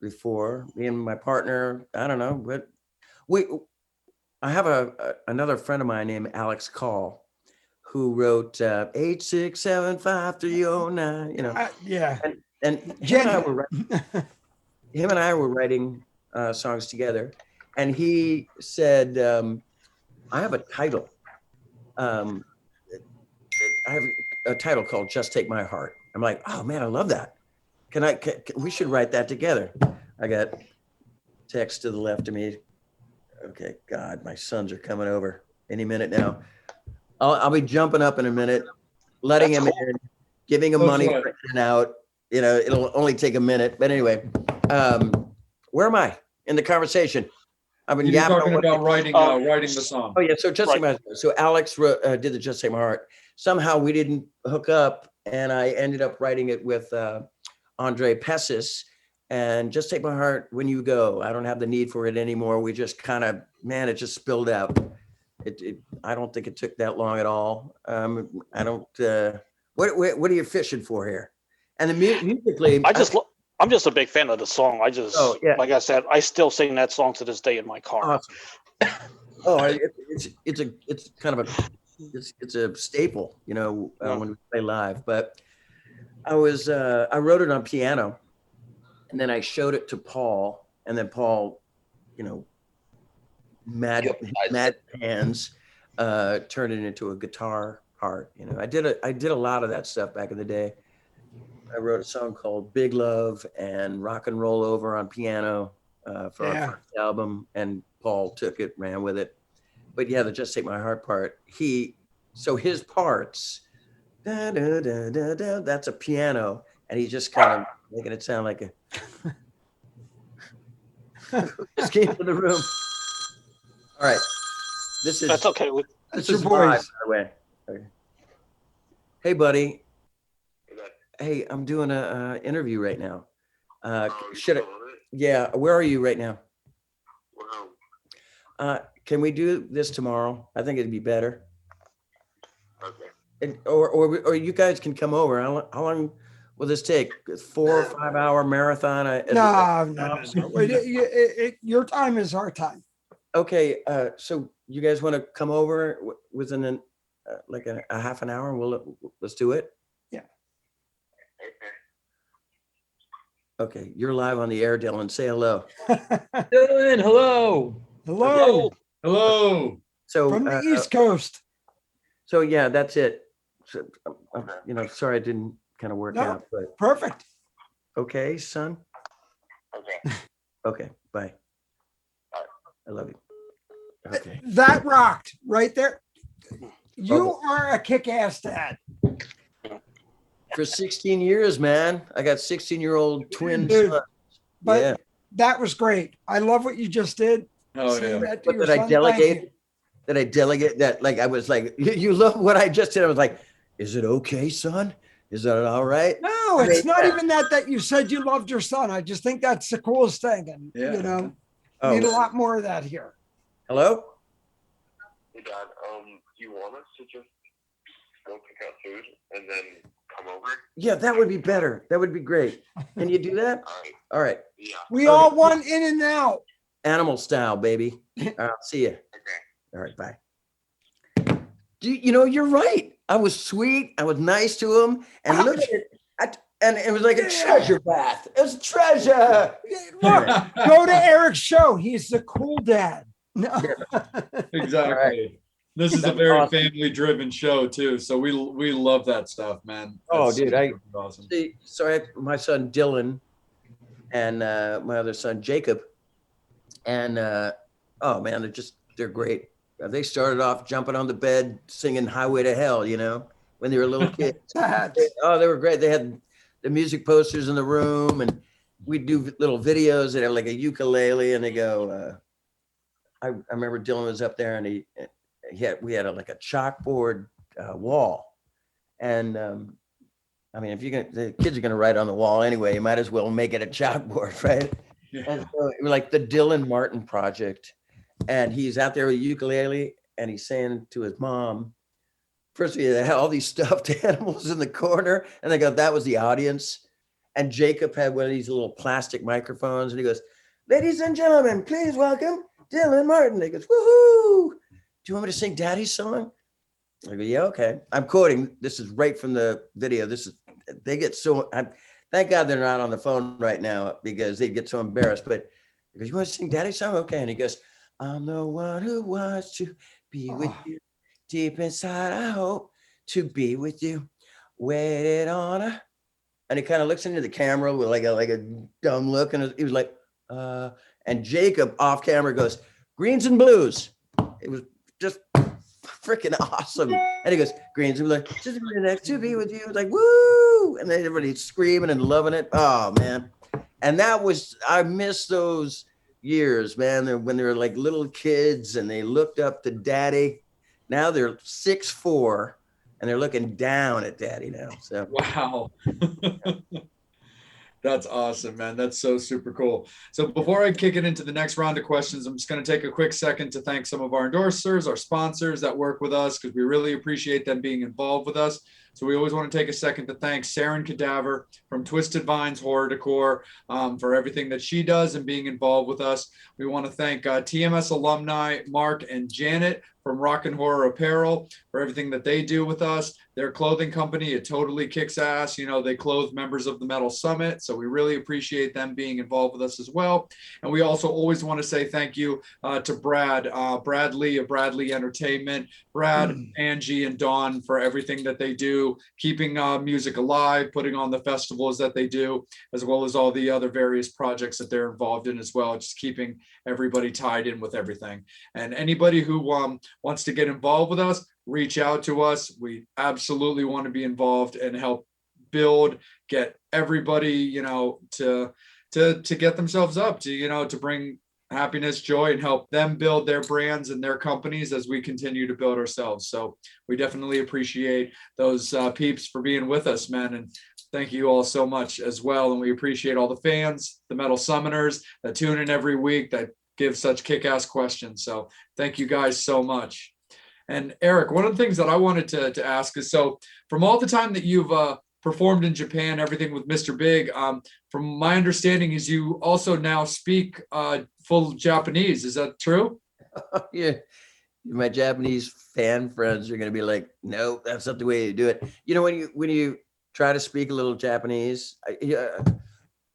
Speaker 3: before. Me and my partner, I don't know, but I have another friend of mine named Alex Call, who wrote 8675309.
Speaker 2: Yeah.
Speaker 3: And him and I were writing songs together, and he said, "I have a title. I have a title called Just Take My Heart." I'm like, "Oh man, I love that. We should write that together." I got text to the left of me. Okay, God, my sons are coming over any minute now. I'll be jumping up in a minute, letting him in, giving him money for in and out. It'll only take a minute. But anyway, where am I in the conversation? I've been
Speaker 1: You're talking about writing the song.
Speaker 3: Oh yeah, so Just Take My Heart. So Alex did the Just Take My Heart. Somehow we didn't hook up, and I ended up writing it with Andre Pessis. And Just Take My Heart, When You Go. I don't have the need for it anymore. We just kind of, man, it just spilled out. I don't think it took that long at all. I don't. What are you fishing for here? And the musically,
Speaker 6: I'm just a big fan of the song. Like I said, I still sing that song to this day in my car.
Speaker 3: Awesome. It's kind of it's a staple, when we play live. But I wrote it on piano, and then I showed it to Paul, and then Paul, mad hands, turned it into a guitar part. I did a lot of that stuff back in the day. I wrote a song called Big Love and Rock and Roll Over on piano for our first album, and Paul took it, ran with it. But yeah, the Just Take My Heart part, his parts, da, da, da, da, da, that's a piano, and he's just kind of making it sound like just came to the room. All right,
Speaker 6: That's okay.
Speaker 3: This
Speaker 2: your
Speaker 3: is
Speaker 2: boys.
Speaker 3: live, by the way. Okay. Hey, buddy. Hey, I'm doing a interview right now. Yeah, where are you right now? Can we do this tomorrow? I think it'd be better.
Speaker 7: Okay.
Speaker 3: Or you guys can come over. How long will this take? 4 or 5 hour marathon?
Speaker 2: No. Your time is our time.
Speaker 3: Okay, so you guys want to come over within like a half an hour, and let's do it. Okay, you're live on the air, Dylan. Say hello.
Speaker 4: Dylan, hello.
Speaker 2: Hello.
Speaker 1: Hello.
Speaker 3: So
Speaker 2: From the East Coast.
Speaker 3: So yeah, that's it. So, sorry, it didn't kind of work
Speaker 2: No.
Speaker 3: out, but
Speaker 2: Perfect.
Speaker 3: okay, son.
Speaker 7: Okay.
Speaker 3: Okay, bye. I love you. Okay.
Speaker 2: That rocked right there. You are a kick-ass dad.
Speaker 3: For 16 years, man. I got 16-year-old twin
Speaker 2: Dude,
Speaker 3: sons.
Speaker 2: But
Speaker 3: Yeah.
Speaker 2: that was great. I love what you just did.
Speaker 1: Oh
Speaker 2: Saying
Speaker 1: yeah.
Speaker 2: that to
Speaker 3: But
Speaker 2: your
Speaker 3: did I
Speaker 2: son,
Speaker 3: delegate?
Speaker 2: thank you.
Speaker 3: Did I delegate that? Like I was like, you love what I just did. I was like, is it okay, son? Is that all right?
Speaker 2: No, it's not even that you said you loved your son. I just think that's the coolest thing. And,
Speaker 1: Yeah.
Speaker 2: you know,
Speaker 3: Oh,
Speaker 2: need a lot more of that here.
Speaker 3: hello?
Speaker 7: Hey, Dad, do you want us to just go pick out food and then come over?
Speaker 3: Yeah, that would be better. That would be great. Can you do that?
Speaker 7: All right.
Speaker 3: All right.
Speaker 7: Yeah.
Speaker 2: We all want in and out.
Speaker 3: Animal style, baby. I'll see you.
Speaker 7: Okay.
Speaker 3: All right, bye. You know, you're right. I was sweet. I was nice to him. And look at it. And it was like a treasure bath. It was a treasure.
Speaker 2: Look, go to Eric's show. He's the cool dad. No.
Speaker 1: Exactly. This is a
Speaker 3: That's
Speaker 1: very
Speaker 3: awesome.
Speaker 1: family-driven show too, so we love that stuff, man.
Speaker 3: Oh,
Speaker 1: That's
Speaker 3: dude,
Speaker 1: super awesome.
Speaker 3: See, so I have my son Dylan and my other son Jacob. And oh man, they're great. They started off jumping on the bed singing Highway to Hell, you know, when they were little kids. Oh, they were great. They had the music posters in the room, and we'd do little videos. They'd have like a ukulele, and they go, I remember Dylan was up there, and we had like a chalkboard wall. And I mean, if the kids are gonna write on the wall anyway, you might as well make it a chalkboard, right?
Speaker 1: Yeah.
Speaker 3: And so it was like the Dylan Martin Project. And he's out there with a ukulele, and he's saying to his mom, first he had all these stuffed animals in the corner, and they go, that was the audience. And Jacob had one of these little plastic microphones, and he goes, ladies and gentlemen, please welcome Dylan Martin. He goes, woohoo! Do you want me to sing Daddy's song? I go, yeah, okay. I'm quoting. This is right from the video. They get so, thank God they're not on the phone right now because they get so embarrassed. But he goes, you want to sing Daddy's song? Okay. And he goes, I'm the one who wants to be with you. Deep inside, I hope to be with you. Waited on a. And he kind of looks into the camera with like a dumb look. And he was like, and Jacob off camera goes, greens and blues. It was just freaking awesome. And he goes, greens and blues, just next to be with you. It was like, woo. And then everybody's screaming and loving it. Oh, man. And I miss those years, man, when they were like little kids and they looked up to daddy. Now they're 6'4" and they're looking down at daddy now. So
Speaker 1: Wow. That's awesome, man. That's so super cool. So before I kick it into the next round of questions, I'm just going to take a quick second to thank some of our endorsers, our sponsors that work with us, because we really appreciate them being involved with us. So we always want to take a second to thank Saren Cadaver from Twisted Vines Horror Decor for everything that she does and being involved with us. We want to thank TMS alumni Mark and Janet from Rock and Horror Apparel for everything that they do with us. Their clothing company, it totally kicks ass. You know, they clothe members of the Metal Summit. So we really appreciate them being involved with us as well. And we also always want to say thank you to Bradley of Bradley Entertainment, Brad, Angie, and Dawn for everything that they do, keeping music alive, putting on the festivals that they do, as well as all the other various projects that they're involved in as well, just keeping everybody tied in with everything. And anybody who wants to get involved with us, reach out to us. We absolutely want to be involved and help build, get everybody, you know, to get themselves up, to, you know, to bring happiness, joy, and help them build their brands and their companies as we continue to build ourselves. So we definitely appreciate those peeps for being with us, man. And thank you all so much as well. And we appreciate all the fans, the Metal Summoners that tune in every week, that give such kick-ass questions. So thank you guys so much. And Eric, one of the things that I wanted to ask is, so from all the time that you've performed in Japan, everything with Mr. Big, from my understanding is you also now speak full Japanese. Is that true?
Speaker 3: yeah, my Japanese fan friends are going to be like, no, that's not the way you do it. You know, when you try to speak a little Japanese,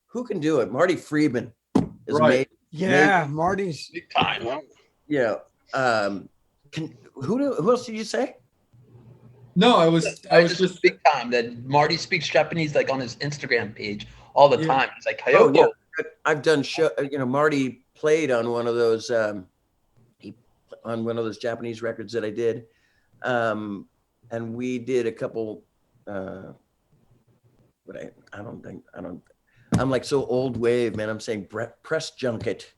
Speaker 3: who can do it? Marty Friedman is amazing.
Speaker 2: Yeah, Marty's
Speaker 6: Big time.
Speaker 3: Yeah. Who else did you say?
Speaker 1: No, I was just
Speaker 4: big time that Marty speaks Japanese like on his Instagram page all the
Speaker 1: Yeah.
Speaker 4: time. He's like,
Speaker 3: Oh,
Speaker 4: Kyoto.
Speaker 3: yeah. I've done show. You know, Marty played on one of those. On one of those Japanese records that I did, and we did a couple. But I'm like so old wave, man. I'm saying press junket.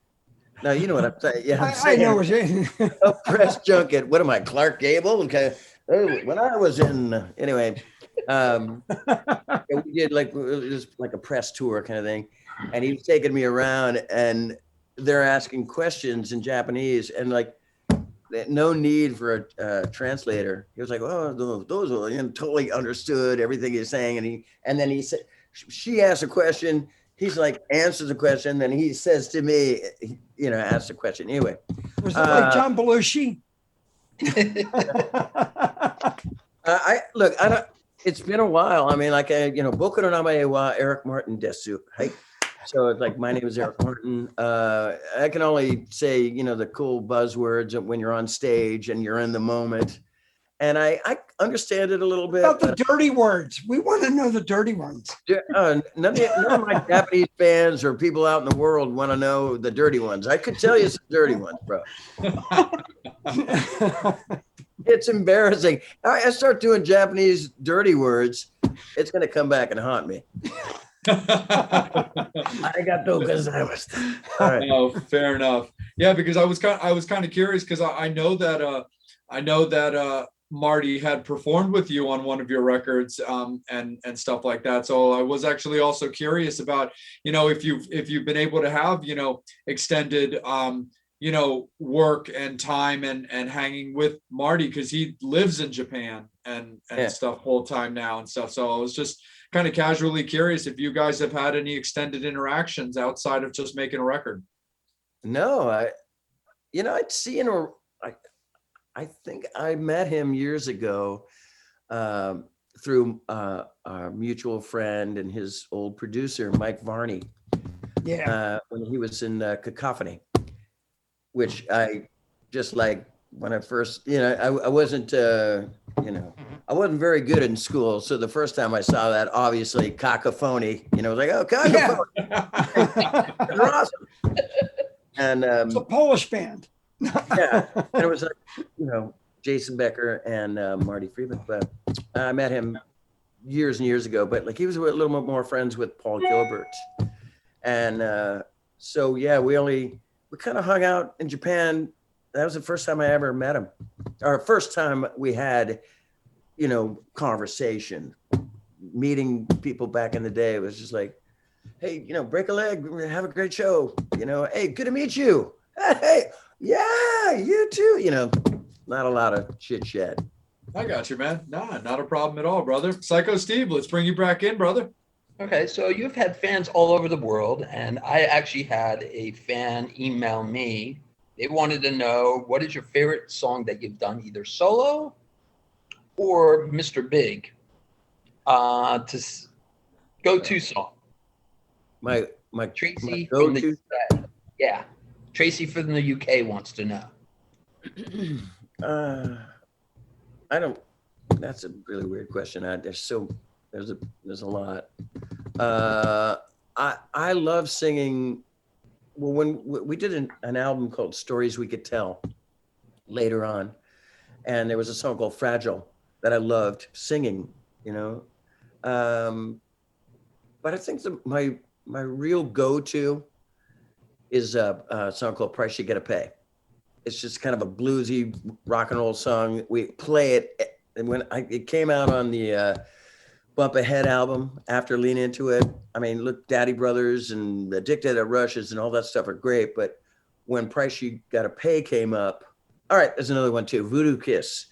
Speaker 3: Now you know what I'm saying. Yeah,
Speaker 2: I know what you
Speaker 3: a press junket. What am I, Clark Gable? Okay. Oh, when I was in, anyway, And we did like, it was like a press tour kind of thing. And he was taking me around and they're asking questions in Japanese and like, no need for a translator. He was like, "Oh, those are," and totally understood everything he's saying. And then he said, she asked a question. He's like, answers the question. Then he says to me, asks the question. Anyway,
Speaker 2: Was it like John Belushi?
Speaker 3: I don't. It's been a while. I mean, like, Boku no Namae wa Eric Martin desu. Right? So it's like, my name is Eric Martin. I can only say, the cool buzzwords when you're on stage and you're in the moment. And I understand it a little bit.
Speaker 2: About the dirty words. We want to know the dirty ones.
Speaker 3: None of my Japanese fans or people out in the world want to know the dirty ones. I could tell you some dirty ones, bro. It's embarrassing. I start doing Japanese dirty words, it's going to come back and haunt me. I got though because I was. All right.
Speaker 1: No, fair enough. Yeah, because I was kind of curious because I know that Marty had performed with you on one of your records and stuff like that. So I was actually also curious about if you've been able to have extended work and time and hanging with Marty because he lives in Japan and stuff full time now and stuff. So I was just kind of casually curious if you guys have had any extended interactions outside of just making a record.
Speaker 3: No, I'd seen I think I met him years ago through our mutual friend and his old producer, Mike Varney.
Speaker 2: Yeah.
Speaker 3: When he was in Cacophony, which I just like when I first, I wasn't, I wasn't very good in school. So the first time I saw that, obviously cacophony, I was like, oh, cacophony. Yeah. They're awesome. And
Speaker 2: it's a Polish band.
Speaker 3: Yeah. And it was like, Jason Becker and Marty Friedman. But I met him years and years ago, but like he was a little bit more friends with Paul Gilbert. And so, yeah, we kind of hung out in Japan. That was the first time I ever met him. Our first time we had, conversation. Meeting people back in the day, it was just like, hey, break a leg, have a great show. Hey, good to meet you. Hey, yeah, you too. Not a lot of chit chat.
Speaker 1: I got you, man. Nah, not a problem at all, brother. Psycho Steve, let's bring you back in, brother.
Speaker 4: Okay, so you've had fans all over the world, and I actually had a fan email me. They wanted to know, what is your favorite song that you've done, either solo or Mr. Big? To go-to song.
Speaker 3: My
Speaker 4: Tracy
Speaker 3: my
Speaker 4: from the UK. Yeah, Tracy from the UK wants to know.
Speaker 3: I don't. That's a really weird question. There's a lot. I love singing. Well, when we did an album called Stories We Could Tell later on, and there was a song called Fragile that I loved singing, but I think my real go-to is a song called Price You Gotta Pay. It's just kind of a bluesy rock and roll song. We play it, and when it came out on the Bump Ahead album after Lean Into It. I mean, look, Daddy Brothers and Addicted at Rushes and all that stuff are great. But when Price You Gotta Pay came up, all right, there's another one too, Voodoo Kiss,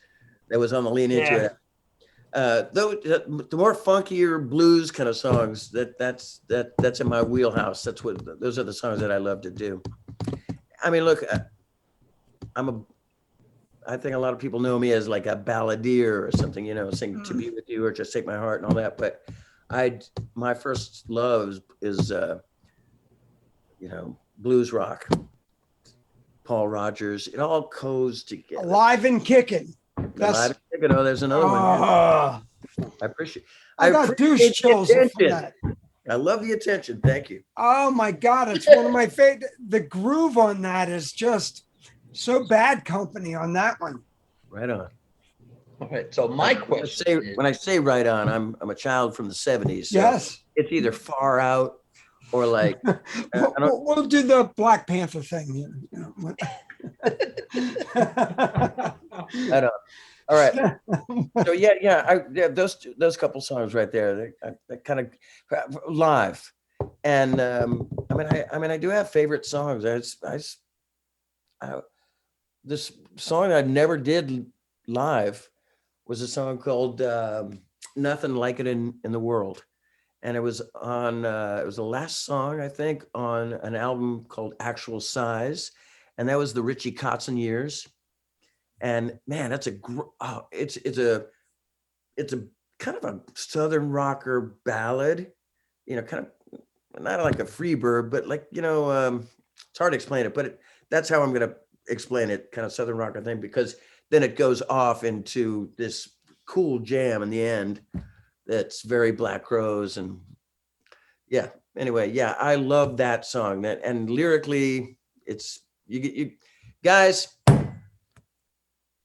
Speaker 3: that was on the Lean Into It. Though the more funkier blues kind of songs, that's in my wheelhouse. Those are the songs that I love to do. I mean, look, I think a lot of people know me as like a balladeer or something, sing To Be With You or Just Take My Heart and all that. But my first love is blues rock, Paul Rogers. It all goes together.
Speaker 2: Alive and Kicking.
Speaker 3: Alive and Kicking. Oh, there's another one. I appreciate.
Speaker 2: I got douche chills from that.
Speaker 3: I love the attention. Thank you.
Speaker 2: Oh my God, it's one of my favorite. The groove on that is just so Bad Company on that one.
Speaker 3: Right on.
Speaker 4: All right. So my question
Speaker 3: when I say right on, I'm a child from the 70s. So
Speaker 2: yes.
Speaker 3: It's either far out or like.
Speaker 2: We'll do the Black Panther thing here.
Speaker 3: Right All right. So yeah, those couple songs right there, they kind of live, and I mean, I do have favorite songs. This song I never did live was a song called "Nothing Like It in the World," and it was on. It was the last song I think on an album called Actual Size, and that was the Richie Kotzen years. And man, that's it's a kind of a southern rocker ballad, kind of not like a Freebird, but like it's hard to explain it, but that's how I'm gonna explain it, kind of southern rocker thing, because then it goes off into this cool jam in the end that's very Black Crowes. And yeah, anyway, yeah, I love that song. That, and lyrically, it's you guys,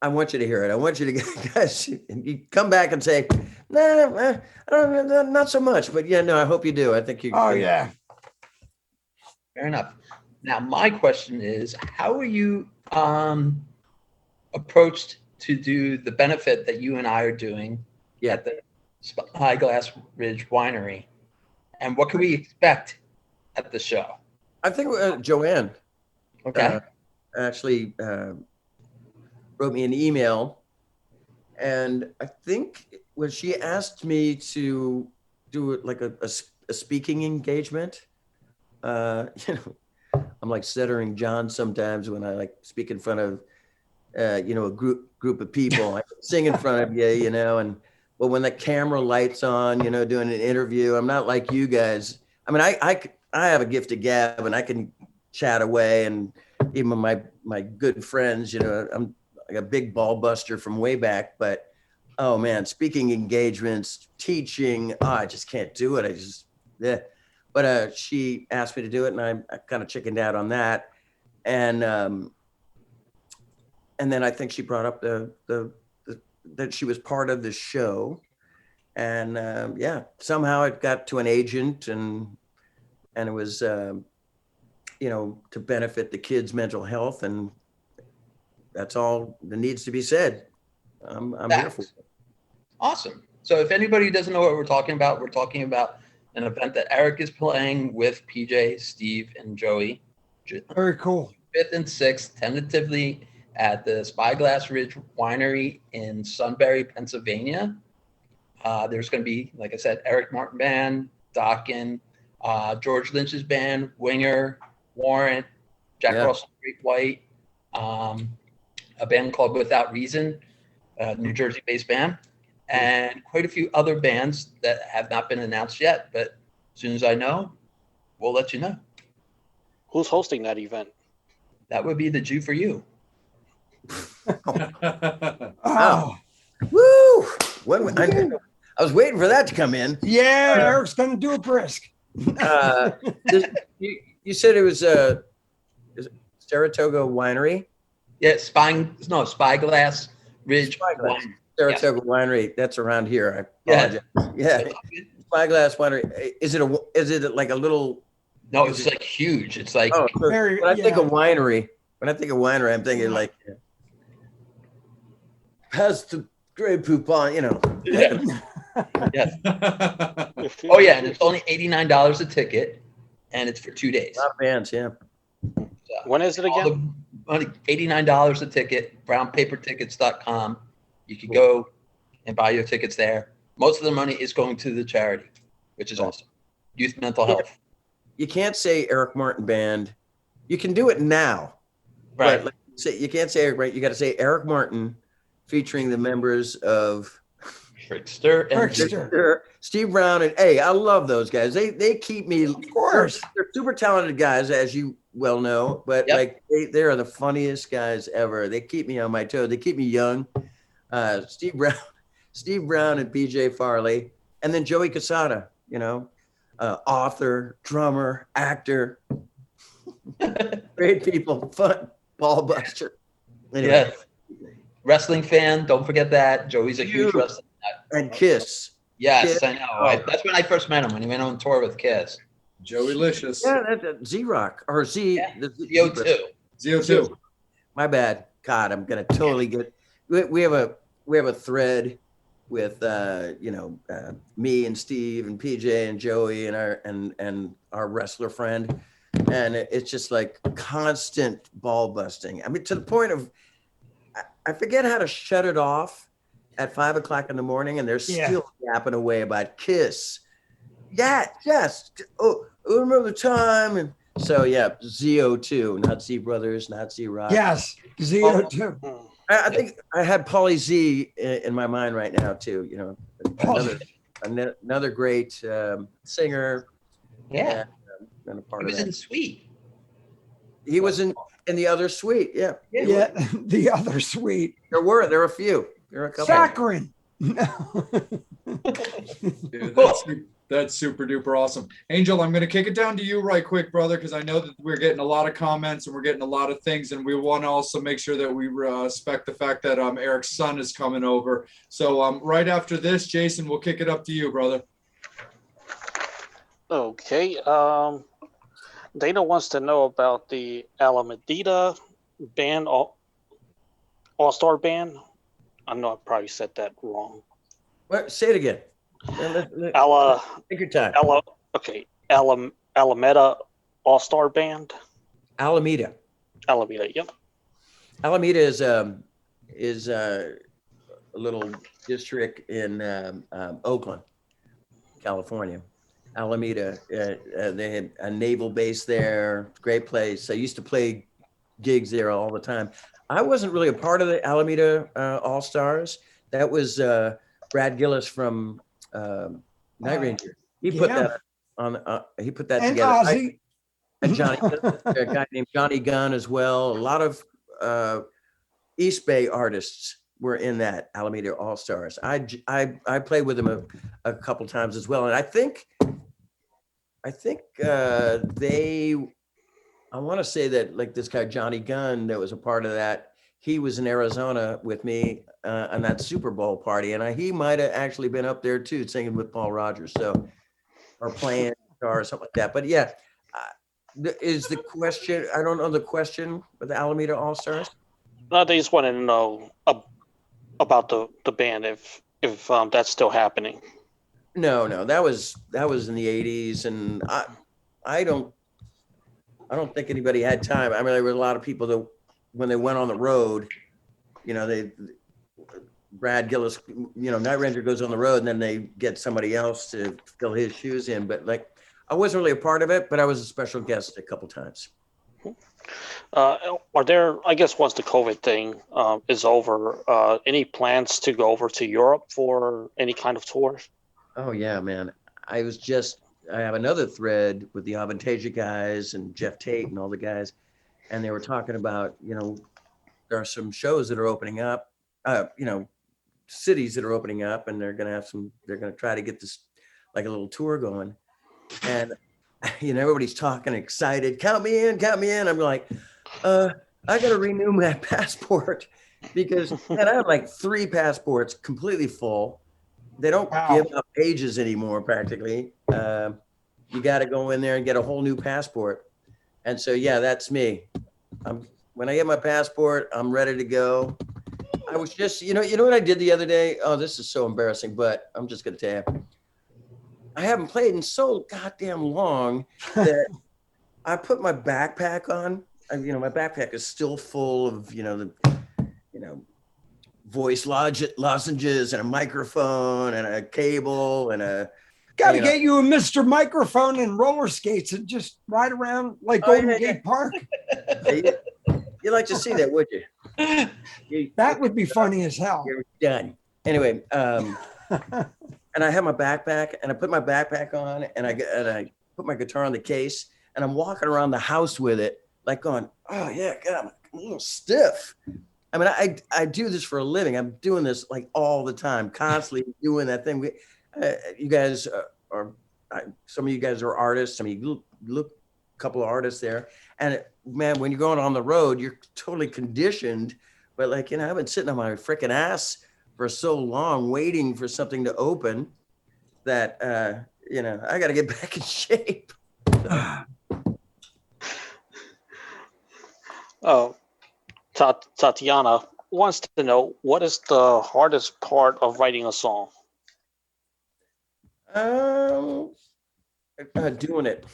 Speaker 3: I want you to hear it. I want you to guys, you come back and say, I don't, not so much, but yeah, no, I hope you do. I think you.
Speaker 2: Oh yeah.
Speaker 4: Fair enough. Now, my question is, how are you approached to do the benefit that you and I are doing at the Spyglass Ridge Winery, and what can we expect at the show?
Speaker 3: I think Joanne
Speaker 4: Okay.
Speaker 3: Actually wrote me an email, and I think when she asked me to do it like a speaking engagement, I'm like stuttering John sometimes when I like speak in front of a group of people. I sing in front of you, but when the camera lights on, doing an interview, I'm not like you guys. I mean, I have a gift of gab and I can chat away, and even my good friends, I'm like a big ball buster from way back, but oh man, speaking engagements, teaching, I just can't do it. But she asked me to do it, and I kind of chickened out on that. And then I think she brought up that she was part of the show, and somehow it got to an agent, and it was to benefit the kids' mental health, and that's all that needs to be said. I'm here for it.
Speaker 4: Awesome. So if anybody doesn't know what we're talking about an event that Eric is playing with PJ, Steve, and Joey.
Speaker 2: Very cool.
Speaker 4: 5th and 6th, tentatively at the Spyglass Ridge Winery in Sunbury, Pennsylvania. There's going to be, like I said, Eric Martin Band, Dokken, George Lynch's band, Winger, Warrant, Jack Russell, Great White, a band called Without Reason, New Jersey-based band, and quite a few other bands that have not been announced yet. But as soon as I know, we'll let you know.
Speaker 6: Who's hosting that event?
Speaker 4: That would be the Jew for You.
Speaker 2: Oh,
Speaker 3: Woo! I was waiting for that to come in.
Speaker 2: yeah, Eric's gonna do a brisk.
Speaker 3: You said it was Saratoga Winery?
Speaker 4: Yeah, Spyglass Ridge Winery.
Speaker 3: Saratoga Winery. That's around here. I apologize. Yeah. Spyglass Winery. Is it like a little?
Speaker 4: No, it's like huge. It's like
Speaker 3: when I think of winery, I'm thinking like has the Grey Poupon,
Speaker 4: Yeah. Yes. Oh yeah, and it's only $89 a ticket, and it's for 2 days.
Speaker 3: A lot of bands, yeah.
Speaker 4: So,
Speaker 6: When is it again?
Speaker 4: $89 a ticket. Brownpapertickets.com. You can go and buy your tickets there. Most of the money is going to the charity, which is awesome. Youth mental health.
Speaker 3: You can't say Eric Martin Band. You can do it now,
Speaker 4: Right.
Speaker 3: But you can't say Eric. Right? You got to say Eric Martin, featuring the members of
Speaker 4: Trickster and
Speaker 2: Trickster.
Speaker 3: Steve Brown, and hey, I love those guys. They keep me.
Speaker 2: Of course.
Speaker 3: They're super talented guys, as you well know. But like they are the funniest guys ever. They keep me on my toes. They keep me young. Steve Brown and PJ Farley, and then Joey Casada. Author, drummer, actor, great people, fun, ball buster. Anyway.
Speaker 4: Yes. Wrestling fan, don't forget that. Joey's a huge wrestling fan.
Speaker 3: And Kiss.
Speaker 4: Yes,
Speaker 3: Kiss.
Speaker 4: I know. That's when I first met him, when he went on tour with Kiss.
Speaker 1: Joey Licious.
Speaker 3: Yeah, that's Z-Rock or Z.
Speaker 4: Yeah.
Speaker 3: The
Speaker 4: ZO2.
Speaker 1: ZO2.
Speaker 3: My bad. God, I'm gonna totally get. We have we have a thread with me and Steve and PJ and Joey and our wrestler friend, and it's just like constant ball busting. I mean, to the point of I forget how to shut it off at 5 o'clock in the morning, and they're still yapping away about Kiss. Yeah, yes. Oh, remember the time? And so yeah, ZO2, not Z Brothers, not Z Rock.
Speaker 2: Yes, ZO2.
Speaker 3: I think I had Pauly Z in my mind right now too. You know, another great singer.
Speaker 4: Yeah.
Speaker 3: And a part
Speaker 4: He
Speaker 3: of
Speaker 4: was
Speaker 3: that.
Speaker 4: in Sweet.
Speaker 3: He was in the other suite. Yeah.
Speaker 2: Yeah, the other suite.
Speaker 3: There were a few. There were a couple.
Speaker 2: Saccharin.
Speaker 1: Dude, that's super duper awesome. Angel, I'm going to kick it down to you right quick, brother, because I know that we're getting a lot of comments and we're getting a lot of things, and we want to also make sure that we respect the fact that Eric's son is coming over. So right after this, Jason, we'll kick it up to you, brother.
Speaker 6: Okay. Dana wants to know about the Alameda band, All-Star band. I know I probably said that wrong.
Speaker 3: What? Say it again.
Speaker 6: Take
Speaker 3: your time.
Speaker 6: Alameda All-Star band.
Speaker 3: Alameda.
Speaker 6: Yep.
Speaker 3: Alameda is a little district in Oakland, California. Alameda, they had a naval base there. Great place. I used to play gigs there all the time. I wasn't really a part of the Alameda All Stars. That was Brad Gillis from Night Ranger. He put that on. He put that
Speaker 2: and
Speaker 3: together.
Speaker 2: Ozzy.
Speaker 3: And Johnny, a guy named Johnny Gunn as well. A lot of East Bay artists were in that Alameda All Stars. I played with them a couple times as well, and I think I want to say that like this guy Johnny Gunn that was a part of that. He was in Arizona with me on that Super Bowl party, and he might have actually been up there too, singing with Paul Rogers, or playing guitar or something like that. But yeah, is the question? I don't know the question with the Alameda All Stars.
Speaker 6: No, they just wanted to know about the band if that's still happening.
Speaker 3: No, that was in the 80s, and I don't think anybody had time. I mean, there were a lot of people that when they went on the road, Brad Gillis, Night Ranger goes on the road and then they get somebody else to fill his shoes in. But like, I wasn't really a part of it, but I was a special guest a couple times.
Speaker 6: Are there, I guess once the COVID thing is over, any plans to go over to Europe for any kind of tours?
Speaker 3: Oh yeah, man. I have another thread with the Avantasia guys and Jeff Tate and all the guys. And they were talking about, there are some shows that are opening up, cities that are opening up, and they're going to try to get this like a little tour going. And, everybody's talking excited, count me in. I'm like, I got to renew my passport because man, I have like 3 passports completely full. They don't give up pages anymore, practically. You got to go in there and get a whole new passport. And so, yeah, that's me. When I get my passport, I'm ready to go. I was just, you know what I did the other day? Oh, this is so embarrassing, but I'm just going to tell you. I haven't played in so goddamn long that I put my backpack on. My backpack is still full of, voice lozenges and a microphone and a cable and a.
Speaker 2: Got to get you a Mr. Microphone and roller skates and just ride around like Golden Gate Park.
Speaker 3: You'd like to see that, would you?
Speaker 2: That would be funny as hell.
Speaker 3: You're done. Anyway, and I have my backpack, and I put my backpack on, and I put my guitar on the case, and I'm walking around the house with it, like going, oh yeah, God, I'm a little stiff. I mean, I do this for a living. I'm doing this like all the time, constantly doing that thing. You guys are some of you guys are artists. I mean, you look a couple of artists there, and man, when you're going on the road, you're totally conditioned. But like, I've been sitting on my freaking ass for so long, waiting for something to open that I got to get back in shape.
Speaker 6: Oh, Tatiana wants to know, what is the hardest part of writing a song?
Speaker 3: Doing it.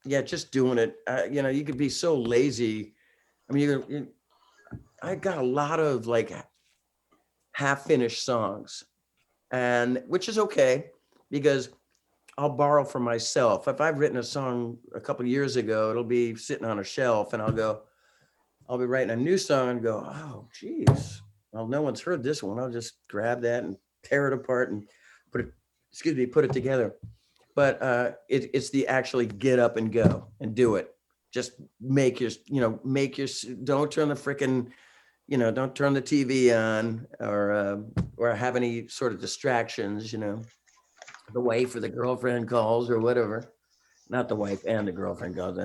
Speaker 3: Yeah, just doing it. You could be so lazy. I mean, I got a lot of like half-finished songs, and which is okay because I'll borrow from myself. If I've written a song a couple of years ago, it'll be sitting on a shelf, and I'll be writing a new song and go, oh, geez, well, no one's heard this one. I'll just grab that and tear it apart and put it together. But it's the actually get up and go and do it. Just make your, don't turn the frickin', don't turn the TV on or have any sort of distractions, the wife or the girlfriend calls or whatever. Not the wife and the girlfriend calls.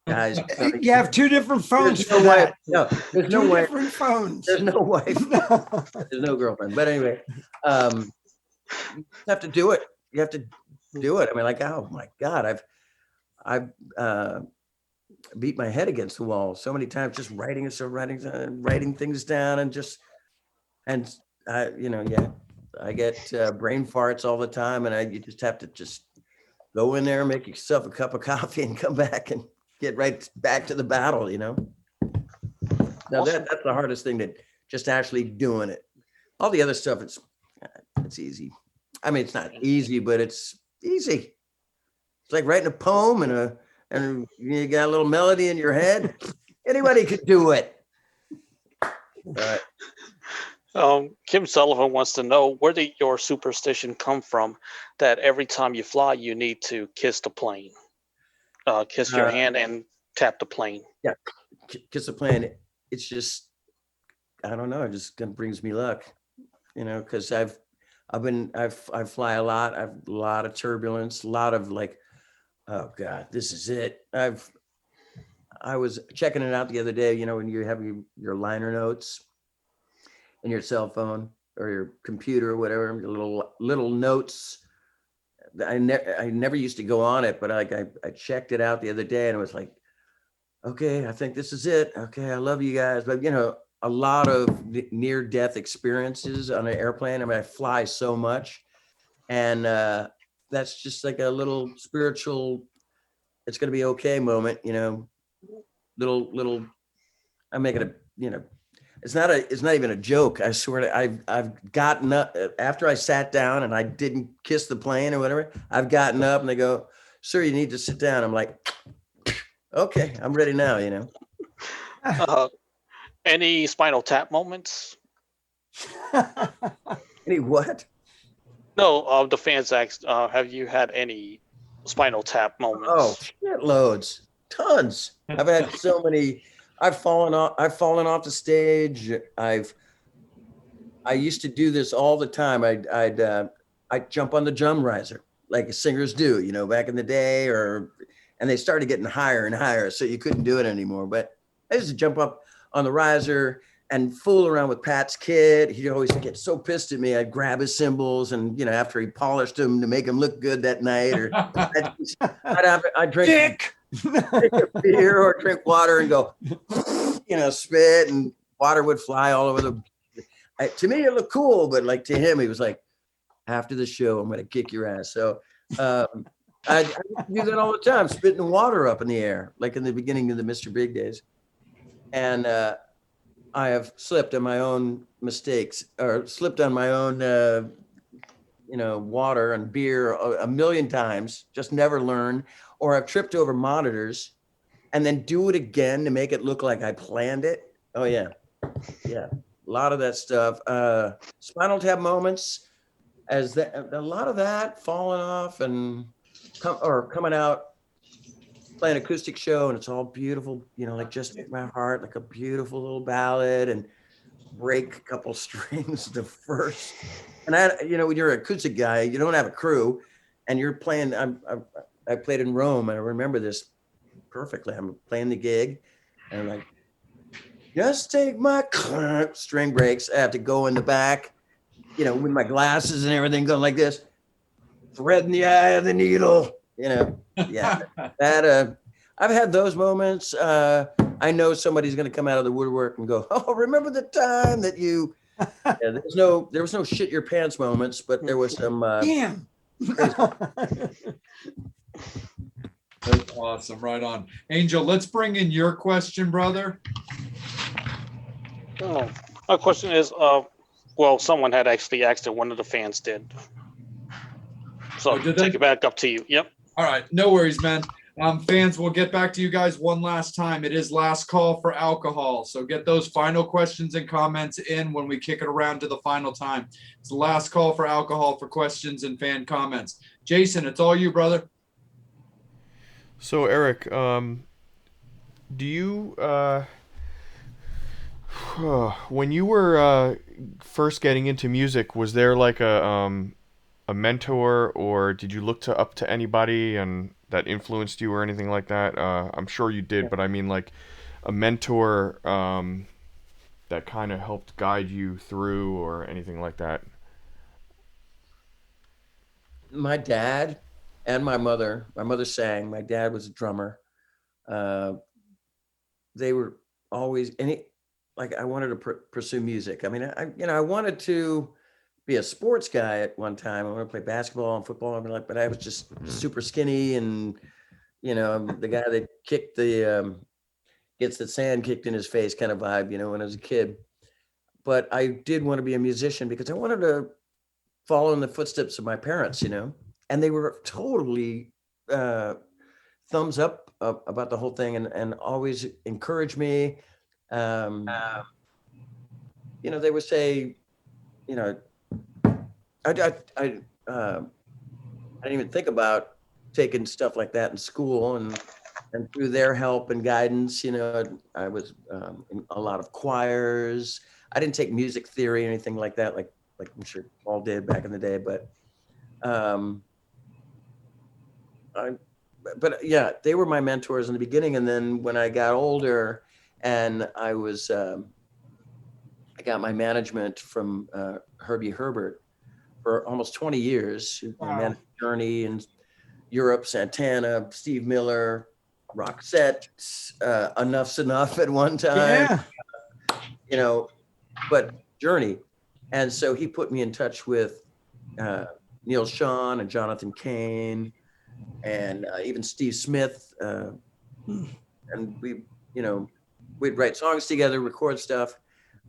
Speaker 3: Guys,
Speaker 2: You have two different phones
Speaker 3: there's
Speaker 2: for
Speaker 3: no wife.
Speaker 2: that.
Speaker 3: No, there's no
Speaker 2: Two
Speaker 3: wife.
Speaker 2: different phones.
Speaker 3: There's no wife. There's no girlfriend. But anyway, you have to do it. You have to do it. I mean, like, oh my God, I've beat my head against the wall so many times, just writing things down I get brain farts all the time, and you just have to just go in there, make yourself a cup of coffee, and come back and get right back to the battle. Now
Speaker 6: Awesome.
Speaker 3: that's the hardest thing, that just actually doing it. All the other stuff, it's easy. I mean, it's not easy, but it's easy. It's like writing a poem and you got a little melody in your head. Anybody could do it. But
Speaker 6: Kim Sullivan wants to know, where did your superstition come from that every time you fly, you need to kiss the plane? Kiss your hand and tap the plane.
Speaker 3: Yeah, kiss the plane. It's just, I don't know. It just kind of brings me luck, because I fly a lot. I've a lot of turbulence, a lot of like, oh God, this is it. I was checking it out the other day, when you have your liner notes in your cell phone or your computer or whatever, your little notes. I never used to go on it, but I checked it out the other day and it was like, okay, I think this is it. Okay, I love you guys. But a lot of near death experiences on an airplane. I mean, I fly so much, and that's just like a little spiritual, it's going to be okay moment, little, I'm making it's not even a joke. I swear I've gotten up after I sat down and I didn't kiss the plane or whatever. I've gotten up and they go, sir, you need to sit down. I'm like, okay, I'm ready now,
Speaker 6: Any Spinal Tap moments?
Speaker 3: Any what?
Speaker 6: No, the fans asked, have you had any Spinal Tap moments?
Speaker 3: Oh, shitloads, tons. I've had so many. I've fallen off the stage. I used to do this all the time. I'd jump on the drum riser like singers do, back in the day, and they started getting higher and higher, so you couldn't do it anymore. But I used to jump up on the riser and fool around with Pat's kid. He'd always get so pissed at me. I'd grab his cymbals, and after he polished them to make him look good that night, or I'd drink a beer or drink water and go, spit, and water would fly all over to me, it looked cool, but like to him, he was like, after the show, I'm going to kick your ass. So I do that all the time, spitting water up in the air, like in the beginning of the Mr. Big days. And I have slipped on my own mistakes, or slipped on my own, water and beer a million times, just never learn. Or I've tripped over monitors and then do it again to make it look like I planned it. Oh yeah. Yeah. A lot of that stuff. Spinal Tap moments, a lot of that falling off and coming out, playing acoustic show, and it's all beautiful, like Just Take My Heart, like a beautiful little ballad, and break a couple strings the first. And when you're an acoustic guy, you don't have a crew, and you're playing. I played in Rome, and I remember this perfectly. I'm playing the gig, and I'm like, just take my string breaks. I have to go in the back, with my glasses and everything, going like this, thread in the eye of the needle. Yeah, that I've had those moments. I know somebody's going to come out of the woodwork and go, "Oh, remember the time that you?" Yeah, there was no shit your pants moments, but there was some.
Speaker 2: Damn.
Speaker 3: Crazy.
Speaker 1: That's awesome. Right on. Angel, let's bring in your question, brother.
Speaker 6: Oh, my question is, well, someone had actually asked it. One of the fans did. So
Speaker 1: Oh, did
Speaker 6: take
Speaker 1: they?
Speaker 6: it back up to you. Yep.
Speaker 1: All right. No worries, man. Fans, we'll get back to you guys one last time. It is last call for alcohol. So get those final questions and comments in when we kick it around to the final time. It's the last call for alcohol for questions and fan comments. Jason, it's all you, brother.
Speaker 5: So Eric, do you when you were first getting into music, was there like a mentor, or did you look up to anybody and that influenced you or anything like that? I'm sure you did, but I mean like a mentor that kind of helped guide you through or anything like that.
Speaker 3: My dad and my mother. My mother sang. My dad was a drummer. They were always like I wanted to pursue music. I mean, I wanted to be a sports guy at one time. I wanted to play basketball and football. I mean, like, but I was just super skinny, and the guy that kicked the gets the sand kicked in his face kind of vibe. When I was a kid. But I did want to be a musician because I wanted to follow in the footsteps of my parents. And they were totally thumbs up about the whole thing, and always encouraged me. They would say, I didn't even think about taking stuff like that in school, and through their help and guidance, I was in a lot of choirs. I didn't take music theory or anything like that, like I'm sure Paul did back in the day, but yeah, they were my mentors in the beginning. And then when I got older and I got my management from Herbie Herbert for almost 20 years.
Speaker 2: Wow.
Speaker 3: Managed Journey in Europe, Santana, Steve Miller, Roxette, Enough's Enough at one time.
Speaker 2: Yeah.
Speaker 3: But Journey. And so he put me in touch with Neil Sean and Jonathan Cain, and even Steve Smith. And we'd write songs together, record stuff.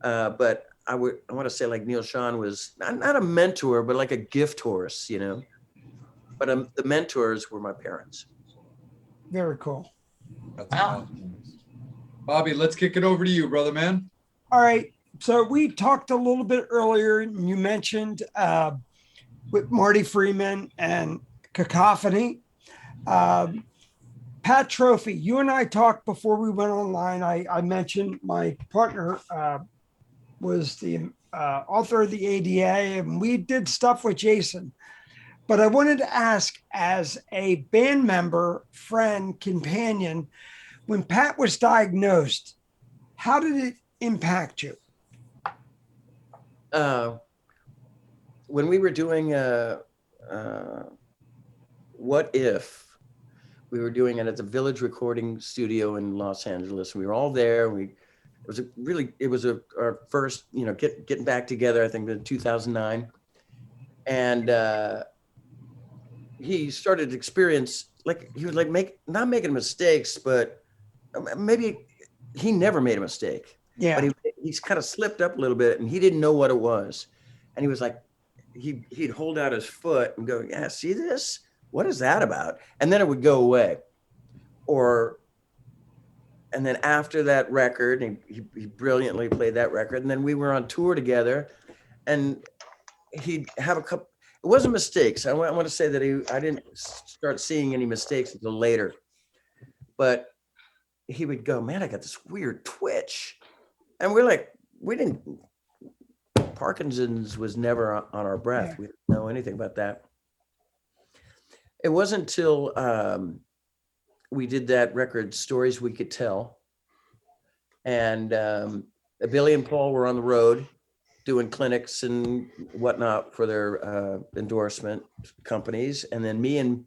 Speaker 3: But I want to say like Neil Sean was not a mentor, but like a gift horse, But the mentors were my parents.
Speaker 2: Very cool.
Speaker 1: That's awesome. Bobby, let's kick it over to you, brother, man.
Speaker 2: All right. So we talked a little bit earlier, and you mentioned with Marty Freeman and Cacophony. Pat Trophy, you and I talked before we went online. I mentioned my partner was the author of the ADA, and we did stuff with Jason. But I wanted to ask, as a band member, friend, companion, when Pat was diagnosed, how did it impact you?
Speaker 3: When we were doing What If, we were doing it at the Village Recording Studio in Los Angeles. We were all there. It was our first, getting back together, I think in 2009. And he started to experience, like, he was like not making mistakes, but maybe he never made a mistake.
Speaker 2: Yeah.
Speaker 3: But he's kind of slipped up a little bit, and he didn't know what it was. And he was like, he'd hold out his foot and go, "Yeah, see this? What is that about?" And then it would go away. And then after that record, he brilliantly played that record. And then we were on tour together, and he'd have a couple. It wasn't mistakes. I want to say that I didn't start seeing any mistakes until later. But he would go, "Man, I got this weird twitch," and we're like, we didn't. Parkinson's was never on our breath. We didn't know anything about that. It wasn't until we did that record, Stories We Could Tell. And Billy and Paul were on the road doing clinics and whatnot for their endorsement companies. And then me and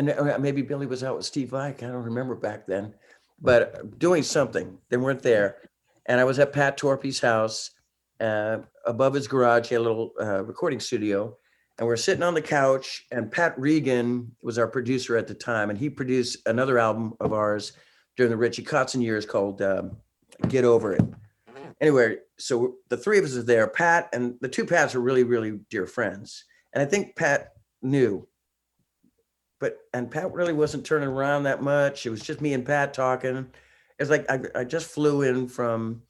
Speaker 3: and maybe Billy was out with Steve Vai. I don't remember back then, but doing something. They weren't there. And I was at Pat Torpy's house. Above his garage, he had a little recording studio. And we're sitting on the couch, and Pat Regan was our producer at the time. And he produced another album of ours during the Richie Kotzen years called Get Over It. Anyway, so the three of us are there. Pat and the two Pats are really, really dear friends. And I think Pat knew. And Pat really wasn't turning around that much. It was just me and Pat talking. It's like I just flew in from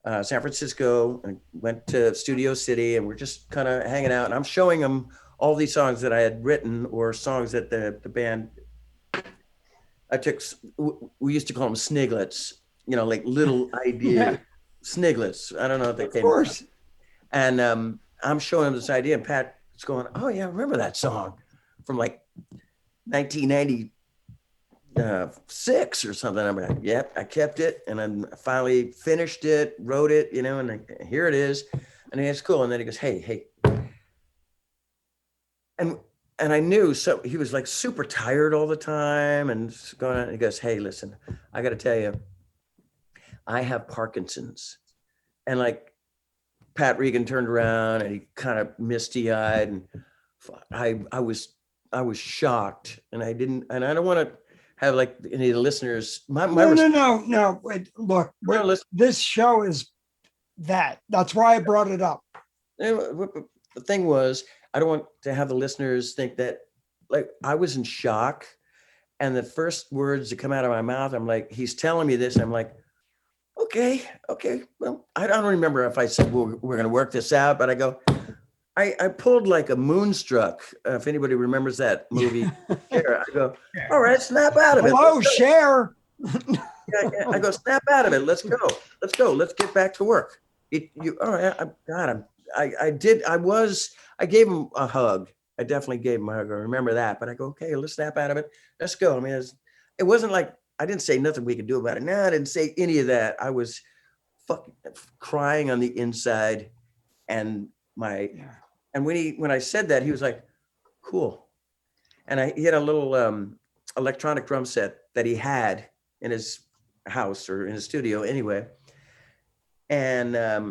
Speaker 3: San Francisco and went to Studio City, and we're just kind of hanging out. And I'm showing him all these songs that I had written, or songs that the band I took. We used to call them sniglets, like little idea sniglets. I don't know if they came. Of course. And I'm showing him this idea, and Pat's going, "Oh yeah, I remember that song from like 1996 or something." I'm like, "Yep, I kept it," and then finally finished it, wrote it, and here it is. And it's cool. And then he goes, "Hey," and I knew, so he was like super tired all the time and going on. And he goes, "Hey, listen, I got to tell you, I have Parkinson's." And like Pat Regan turned around and he kind of misty-eyed, and I was shocked, and I don't want to have like any of the listeners.
Speaker 2: No. Wait, look, this show is that's why I brought it up.
Speaker 3: The thing was, I don't want to have the listeners think that like I was in shock, and the first words that come out of my mouth, I'm like, he's telling me this, and I'm like, okay, well, I don't remember if I said we're going to work this out, but I pulled like a Moonstruck. If anybody remembers that movie, Cher, I go, all right, snap out of it.
Speaker 2: Hello, Cher.
Speaker 3: I go, snap out of it. Let's go. Let's get back to work. All right, I gave him a hug. I definitely gave him a hug. I remember that. But I go, okay, let's snap out of it. Let's go. I mean, it wasn't like I didn't say nothing we could do about it. No, I didn't say any of that. I was fucking crying on the inside, and when I said that, he was like, cool. And he had a little electronic drum set that he had in his house or in his studio anyway. And I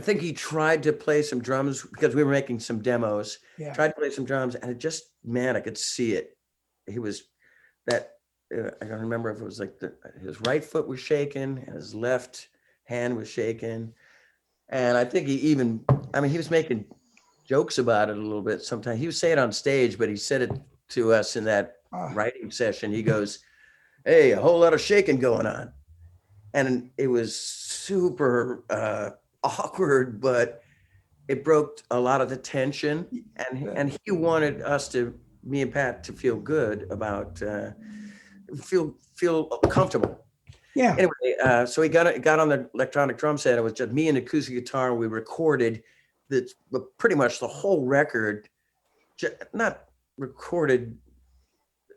Speaker 3: think he tried to play some drums because we were making some demos. Yeah. Tried to play some drums, and it just, man, I could see it. He was that, I don't remember if it was like his right foot was shaking and his left hand was shaking. And I think he was making jokes about it a little bit sometimes. He would say it on stage, but he said it to us in that writing session. He goes, hey, a whole lot of shaking going on. And it was super awkward, but it broke a lot of the tension. And he wanted me and Pat to feel good about, feel comfortable. Yeah. Anyway, so he got on the electronic drum set. It was just me and acoustic guitar. And we recorded pretty much the whole record. Not recorded.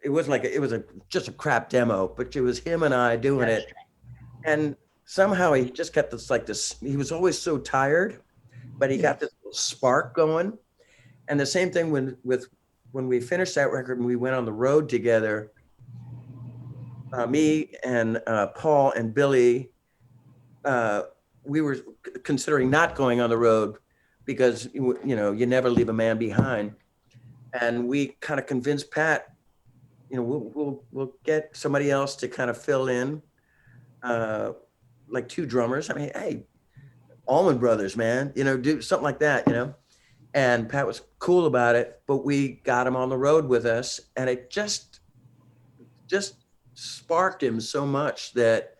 Speaker 3: It wasn't like it was just a crap demo, but it was him and I doing it. And somehow he just got this. He was always so tired, but he got this little spark going. And the same thing when we finished that record and we went on the road together. Me and Paul and Billy, we were considering not going on the road because, you never leave a man behind. And we kind of convinced Pat, we'll get somebody else to kind of fill in, like two drummers. I mean, hey, Allman Brothers, man, do something like that, And Pat was cool about it, but we got him on the road with us, and it just sparked him so much that,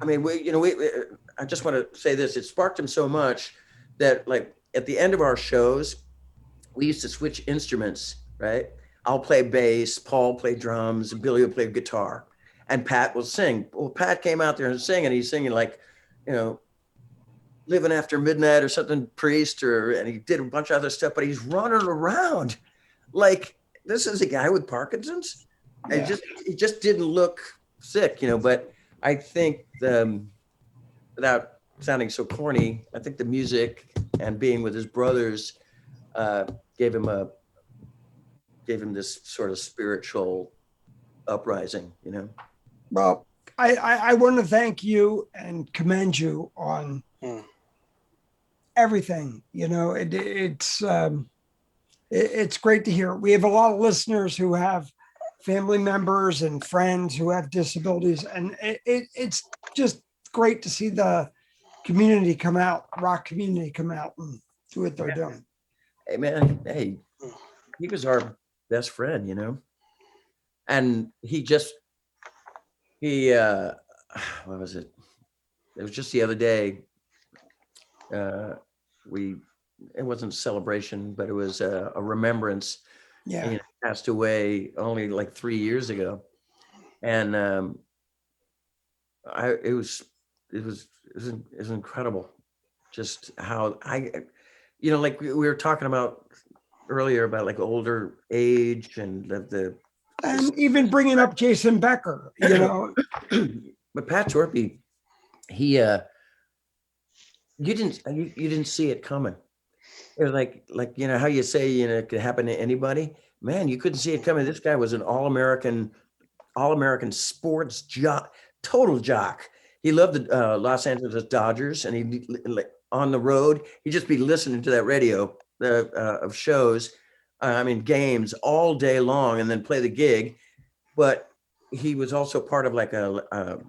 Speaker 3: I mean, I just want to say this, it sparked him so much that like at the end of our shows, we used to switch instruments, right? I'll play bass, Paul play drums, and Billy will play guitar, and Pat will sing. Well, Pat came out there and sang, and he's singing like, Living After Midnight or something, Priest, and he did a bunch of other stuff, but he's running around like, this is a guy with Parkinson's. Yeah. It just didn't look sick, but I think without sounding so corny, I think the music and being with his brothers gave him a gave him this sort of spiritual uprising, you know.
Speaker 2: Well, I want to thank you and commend you on everything. You know, it's great to hear. We have a lot of listeners who have family members and friends who have disabilities, and it's just great to see the community come out, rock community come out and do what they're doing.
Speaker 3: Hey man, hey, he was our best friend, you know. And what was it? It was just the other day. It wasn't a celebration, but it was a remembrance.
Speaker 2: Yeah.
Speaker 3: He passed away only like 3 years ago. And it was incredible just how like we were talking about earlier about like older age and
Speaker 2: And even bringing up Jason Becker, you know.
Speaker 3: But Pat Torpey, he you didn't see it coming. It was like you know how you say, you know, it could happen to anybody. Man, you couldn't see it coming. This guy was an all-American sports jock, total jock. He loved the Los Angeles Dodgers, and he on the road, he'd just be listening to that radio of shows, games all day long, and then play the gig. But he was also part of like a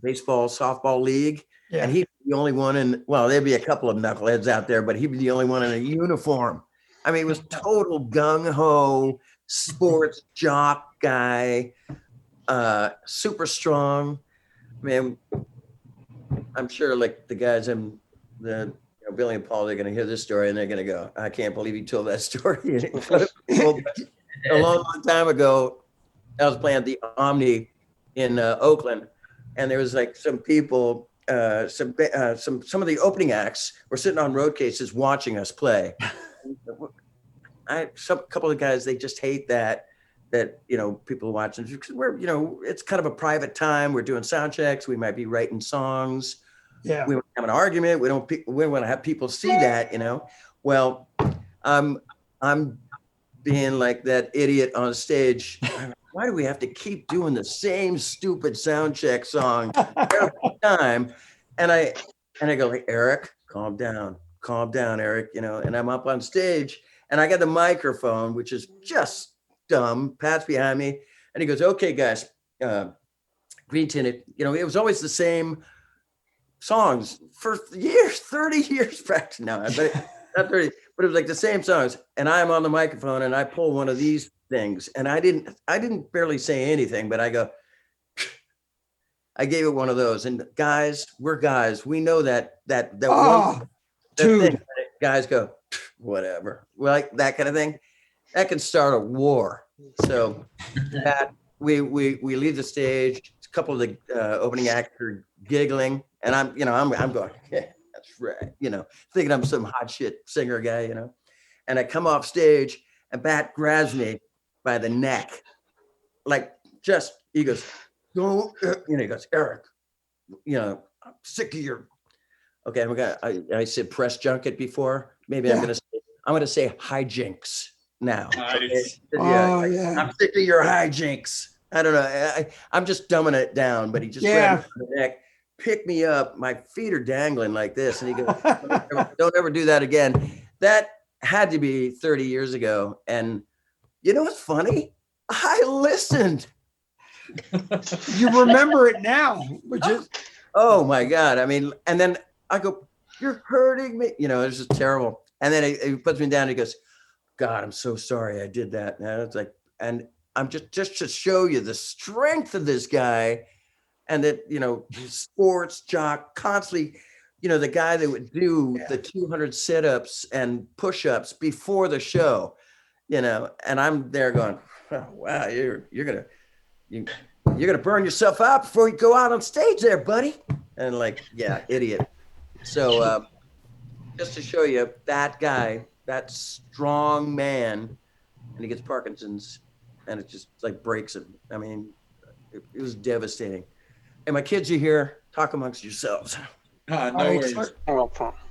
Speaker 3: baseball, softball league.
Speaker 2: Yeah.
Speaker 3: And he'd be the only one there'd be a couple of knuckleheads out there, but he'd be the only one in a uniform. I mean, it was total gung-ho sports jock guy, super strong. Man, I'm sure like the guys Billy and Paul, they're going to hear this story and they're going to go, I can't believe he told that story. A long time ago, I was playing at the Omni in Oakland, and there was like some people, some of the opening acts were sitting on road cases watching us play. A couple of guys, they just hate that you know, people watching, because we're, you know, it's kind of a private time. We're doing sound checks. We might be writing songs.
Speaker 2: Yeah.
Speaker 3: We have an argument. We want to have people see that, you know. Well, I'm being like that idiot on stage. Why do we have to keep doing the same stupid sound check song every time? And I go, hey, Eric, calm down, Eric, you know. And I'm up on stage, and I got the microphone, which is just dumb. Pat's behind me, and he goes, okay, guys, green tinted, you know, it was always the same songs for years, 30 years practice now, but not 30, but it was like the same songs. And I'm on the microphone and I pull one of these things, and I didn't barely say anything, but I go, I gave it one of those. And guys, we're guys. We know that one thing, guys go, whatever. Like that kind of thing. That can start a war. So that we leave the stage. A couple of the opening acts are giggling, and I'm going, yeah, that's right. You know, thinking I'm some hot shit singer guy, you know. And I come off stage, and Bat grabs me by the neck, like he goes, don't, you know, he goes, Eric, you know, I'm sick of your. Okay, I said press junket before. Maybe I'm gonna say hijinks now.
Speaker 1: Nice.
Speaker 3: Okay? I'm sick of your hijinks. I don't know. I'm just dumbing it down, but he just grabbed me by the neck, picked me up. My feet are dangling like this, and he goes, "Don't ever do that again." That had to be 30 years ago. And you know what's funny? I listened.
Speaker 2: You remember it now, which is.
Speaker 3: Oh my God. I mean, and then I go, you're hurting me. You know, it's just terrible. And then he puts me down and he goes, God, I'm so sorry I did that. And it's like, and I'm just to show you the strength of this guy, and that, you know, sports jock, constantly, you know, the guy that would do the 200 sit-ups and push-ups before the show, you know, and I'm there going, oh, wow, you're gonna burn yourself out before you go out on stage there, buddy. And like, yeah, idiot. So just to show you that guy, that strong man, and he gets Parkinson's, and it just like breaks him. I mean, it was devastating. And my kids are here, talk amongst yourselves.
Speaker 1: No worries.
Speaker 6: No problem.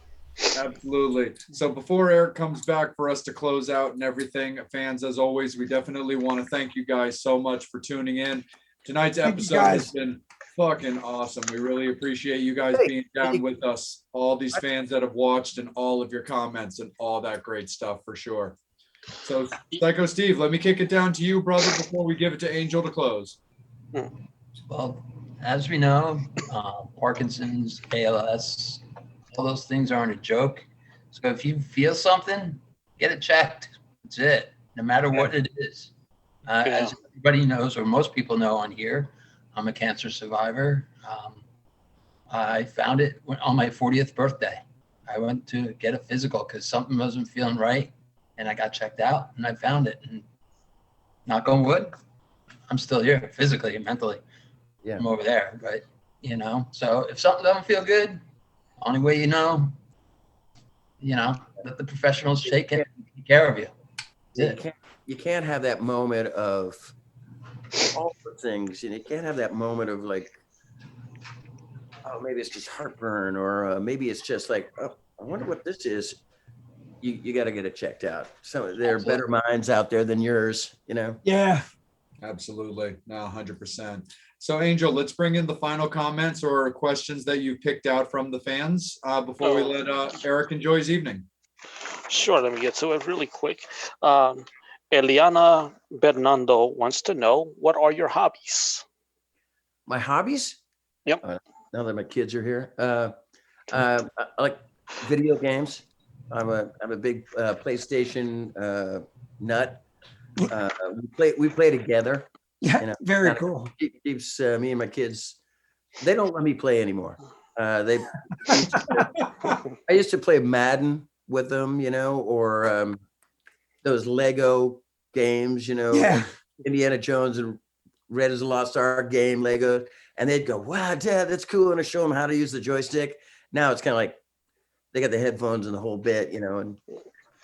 Speaker 1: Absolutely. So before Eric comes back for us to close out and everything, fans, as always, we definitely want to thank you guys so much for tuning in. Tonight's
Speaker 2: Thank you,
Speaker 1: episode has
Speaker 2: guys.
Speaker 1: been fucking awesome. We really appreciate you guys
Speaker 3: Hey,
Speaker 1: being down with us, all these fans that have watched and all of your comments and all that great stuff for sure. So Psycho Steve, let me kick it down to you, brother, before we give it to Angel to close.
Speaker 4: Well, as we know, Parkinson's, ALS, all those things aren't a joke. So if you feel something, get it checked. That's it, no matter what it is. As everybody knows, or most people know on here, I'm a cancer survivor. I found it on my 40th birthday. I went to get a physical because something wasn't feeling right, and I got checked out, and I found it. And knock on wood, I'm still here physically and mentally.
Speaker 3: Yeah.
Speaker 4: I'm over there, but so if something doesn't feel good, only way let the professionals take it and take care of you.
Speaker 3: You can't have that moment of all the things, and you can't have that moment of like, oh, maybe it's just heartburn, or maybe it's just like, oh, I wonder what this is. You got to get it checked out. So there are better minds out there than yours,
Speaker 2: Yeah.
Speaker 1: Absolutely. No, 100%. So Angel, let's bring in the final comments or questions that you picked out from the fans before we let Eric enjoy his evening.
Speaker 6: Sure, let me get to it really quick. Eliana Bernardo wants to know, what are your hobbies?
Speaker 3: My hobbies?
Speaker 6: Yep.
Speaker 3: Now that my kids are here, I like video games. I'm a big PlayStation nut. We play together.
Speaker 2: Yeah, very cool.
Speaker 3: Keeps me and my kids. They don't let me play anymore. I used to play Madden with them, or those Lego games,
Speaker 2: Yeah.
Speaker 3: Indiana Jones and Red is a Lost Ark game, Lego, and they'd go, "Wow, Dad, that's cool," and I show them how to use the joystick. Now it's kind of like they got the headphones and the whole bit, and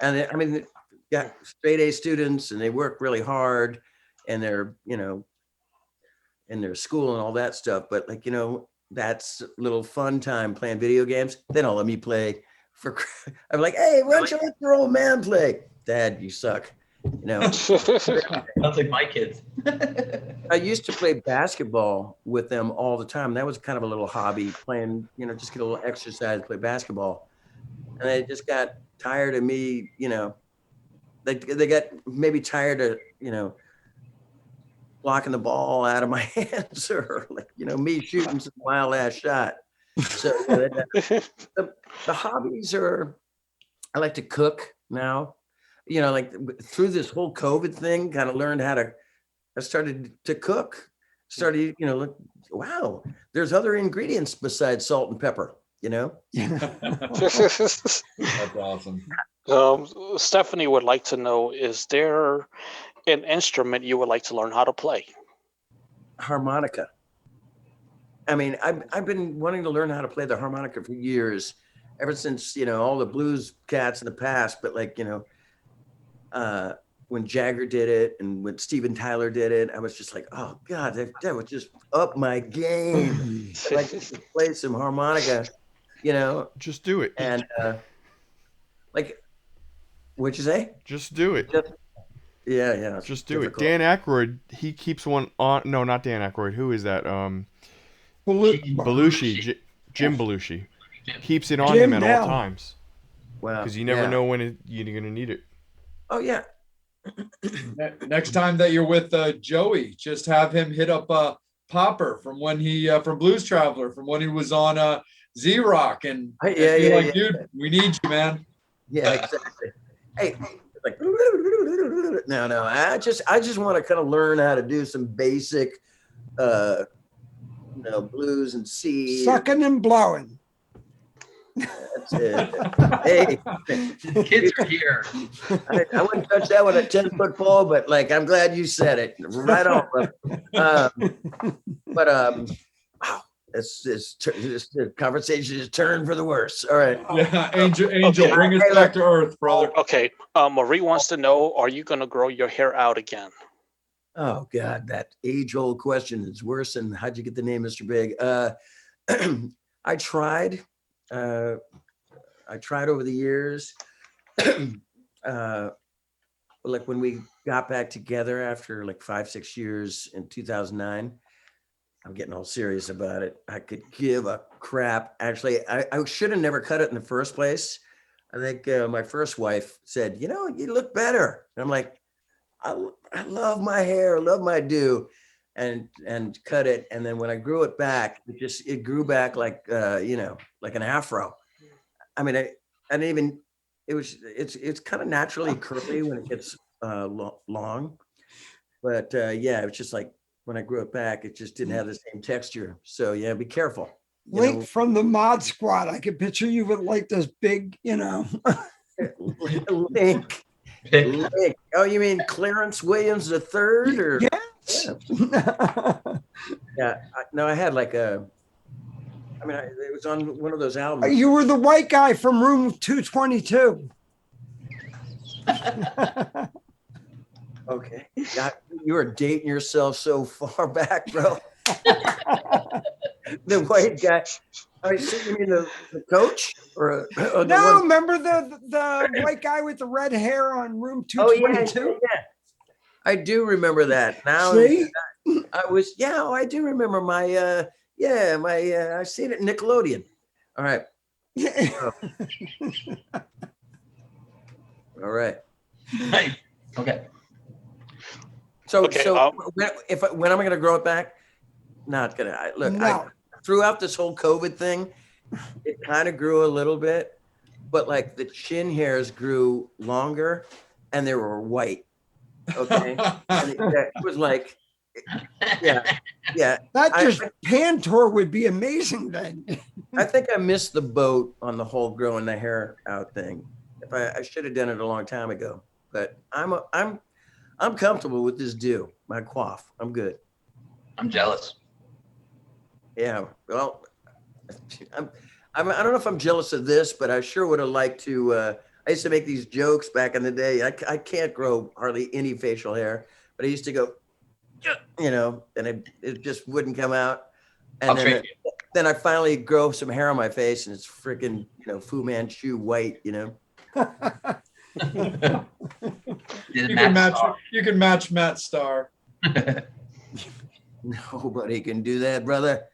Speaker 3: I mean, got straight A students, and they work really hard, and they're, in their school and all that stuff. But like, that's a little fun time playing video games. They don't let me play I'm like, hey, why don't you let your old man play? Dad, you suck.
Speaker 4: Sounds like my kids.
Speaker 3: I used to play basketball with them all the time. That was kind of a little hobby, playing, just get a little exercise, play basketball. And they just got tired of me, they got maybe tired of, blocking the ball out of my hands, or like, me shooting some wild ass shot. So the hobbies are, I like to cook now, like through this whole COVID thing, kind of learned I started to cook, look, wow, there's other ingredients besides salt and pepper,
Speaker 1: That's awesome.
Speaker 6: Stephanie would like to know, is there an instrument you would like to learn how to play?
Speaker 3: Harmonica. I mean, I've been wanting to learn how to play the harmonica for years, ever since, all the blues cats in the past. But like, when Jagger did it and when Steven Tyler did it, I was just like, oh God, that would just up my game. I'd like to play some harmonica,
Speaker 5: Just do it.
Speaker 3: And like, what'd you say?
Speaker 5: Just do it.
Speaker 3: Yeah.
Speaker 5: Just do it. Dan Aykroyd, he keeps one on. No, not Dan Aykroyd. Who is that? Belushi. Jim Belushi. Keeps it on him at all times.
Speaker 3: Wow.
Speaker 5: Because you never know when you're going to need it.
Speaker 3: Oh, yeah.
Speaker 1: Next time that you're with Joey, just have him hit up Popper from when from Blues Traveler, from when he was on Z-Rock, and dude, we need you, man.
Speaker 3: Yeah, exactly. Hey, like, no, I just want to kind of learn how to do some basic, blues and C.
Speaker 2: Sucking and blowing.
Speaker 3: That's it. Hey,
Speaker 4: Kids are here.
Speaker 3: I wouldn't touch that with a 10-foot pole, but like, I'm glad you said it. Right on. Wow, the conversation is turned for the worse. All right.
Speaker 1: Yeah, Angel, bring us back to earth, brother.
Speaker 6: Okay. Marie wants to know, are you going to grow your hair out again?
Speaker 3: Oh God, that age-old question is worse than how'd you get the name Mr. Big? I tried. I tried over the years. Like when we got back together after like 5-6 years in 2009, I'm getting all serious about it. I could give a crap. Actually, I should have never cut it in the first place. I think my first wife said, you know, you look better. And I'm like, I love my hair, love my do, and cut it. And then when I grew it back, it grew back like, you know, like an afro. I mean, I didn't even, it's kind of naturally curly when it gets long. But yeah, it's just like when I grew it back, it just didn't have the same texture. So yeah, be careful. You
Speaker 2: Link
Speaker 3: know,
Speaker 2: from the Mod Squad. I could picture you with like this big, you know.
Speaker 3: Link. Link. Oh, you mean Clarence Williams the third, or
Speaker 2: Yes.
Speaker 3: yeah? No, I had like a. I mean, it was on one of those albums.
Speaker 2: You were the white guy from room 222.
Speaker 3: Okay, God, you were dating yourself so far back, bro. The white guy. I mean, so you mean the coach or the
Speaker 2: No,
Speaker 3: one?
Speaker 2: remember the white guy with the red hair on room
Speaker 3: Oh yeah,
Speaker 2: 222?
Speaker 3: yeah. I do remember that. Now
Speaker 2: See?
Speaker 3: oh, I do remember my I've seen it in Nickelodeon. All right. All right.
Speaker 4: Right. Okay.
Speaker 3: So
Speaker 6: Okay,
Speaker 3: when am I gonna grow it back? Not gonna.
Speaker 2: No.
Speaker 3: Throughout this whole COVID thing, it kind of grew a little bit, but like the chin hairs grew longer and they were white. Okay. And it was like, yeah.
Speaker 2: That just pan tour would be amazing then.
Speaker 3: I think I missed the boat on the whole growing the hair out thing. If I should have done it a long time ago, but I'm comfortable with this do. My coif. I'm good.
Speaker 4: I'm jealous.
Speaker 3: Yeah. Well, I don't know if I'm jealous of this, but I sure would have liked to. I used to make these jokes back in the day. I can't grow hardly any facial hair, but I used to go, you know, and it just wouldn't come out. And then I finally grow some hair on my face, and it's freaking, you know, Fu Manchu white, you know.
Speaker 1: You can match Matt Starr.
Speaker 3: Nobody can do that, brother.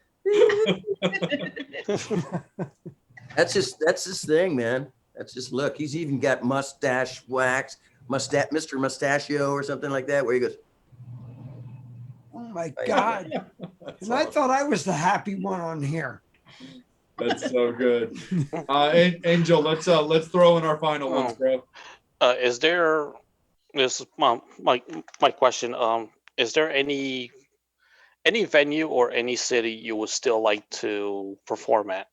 Speaker 3: That's his thing, man. That's just look. He's even got mustache wax, Mr. Mustachio or something like that, where he goes,
Speaker 2: Oh my God. And I thought I was the happy one on here.
Speaker 1: That's so good. Angel, let's throw in our final ones, bro.
Speaker 6: Is there, this is my question, is there any venue or any city you would still like to perform at?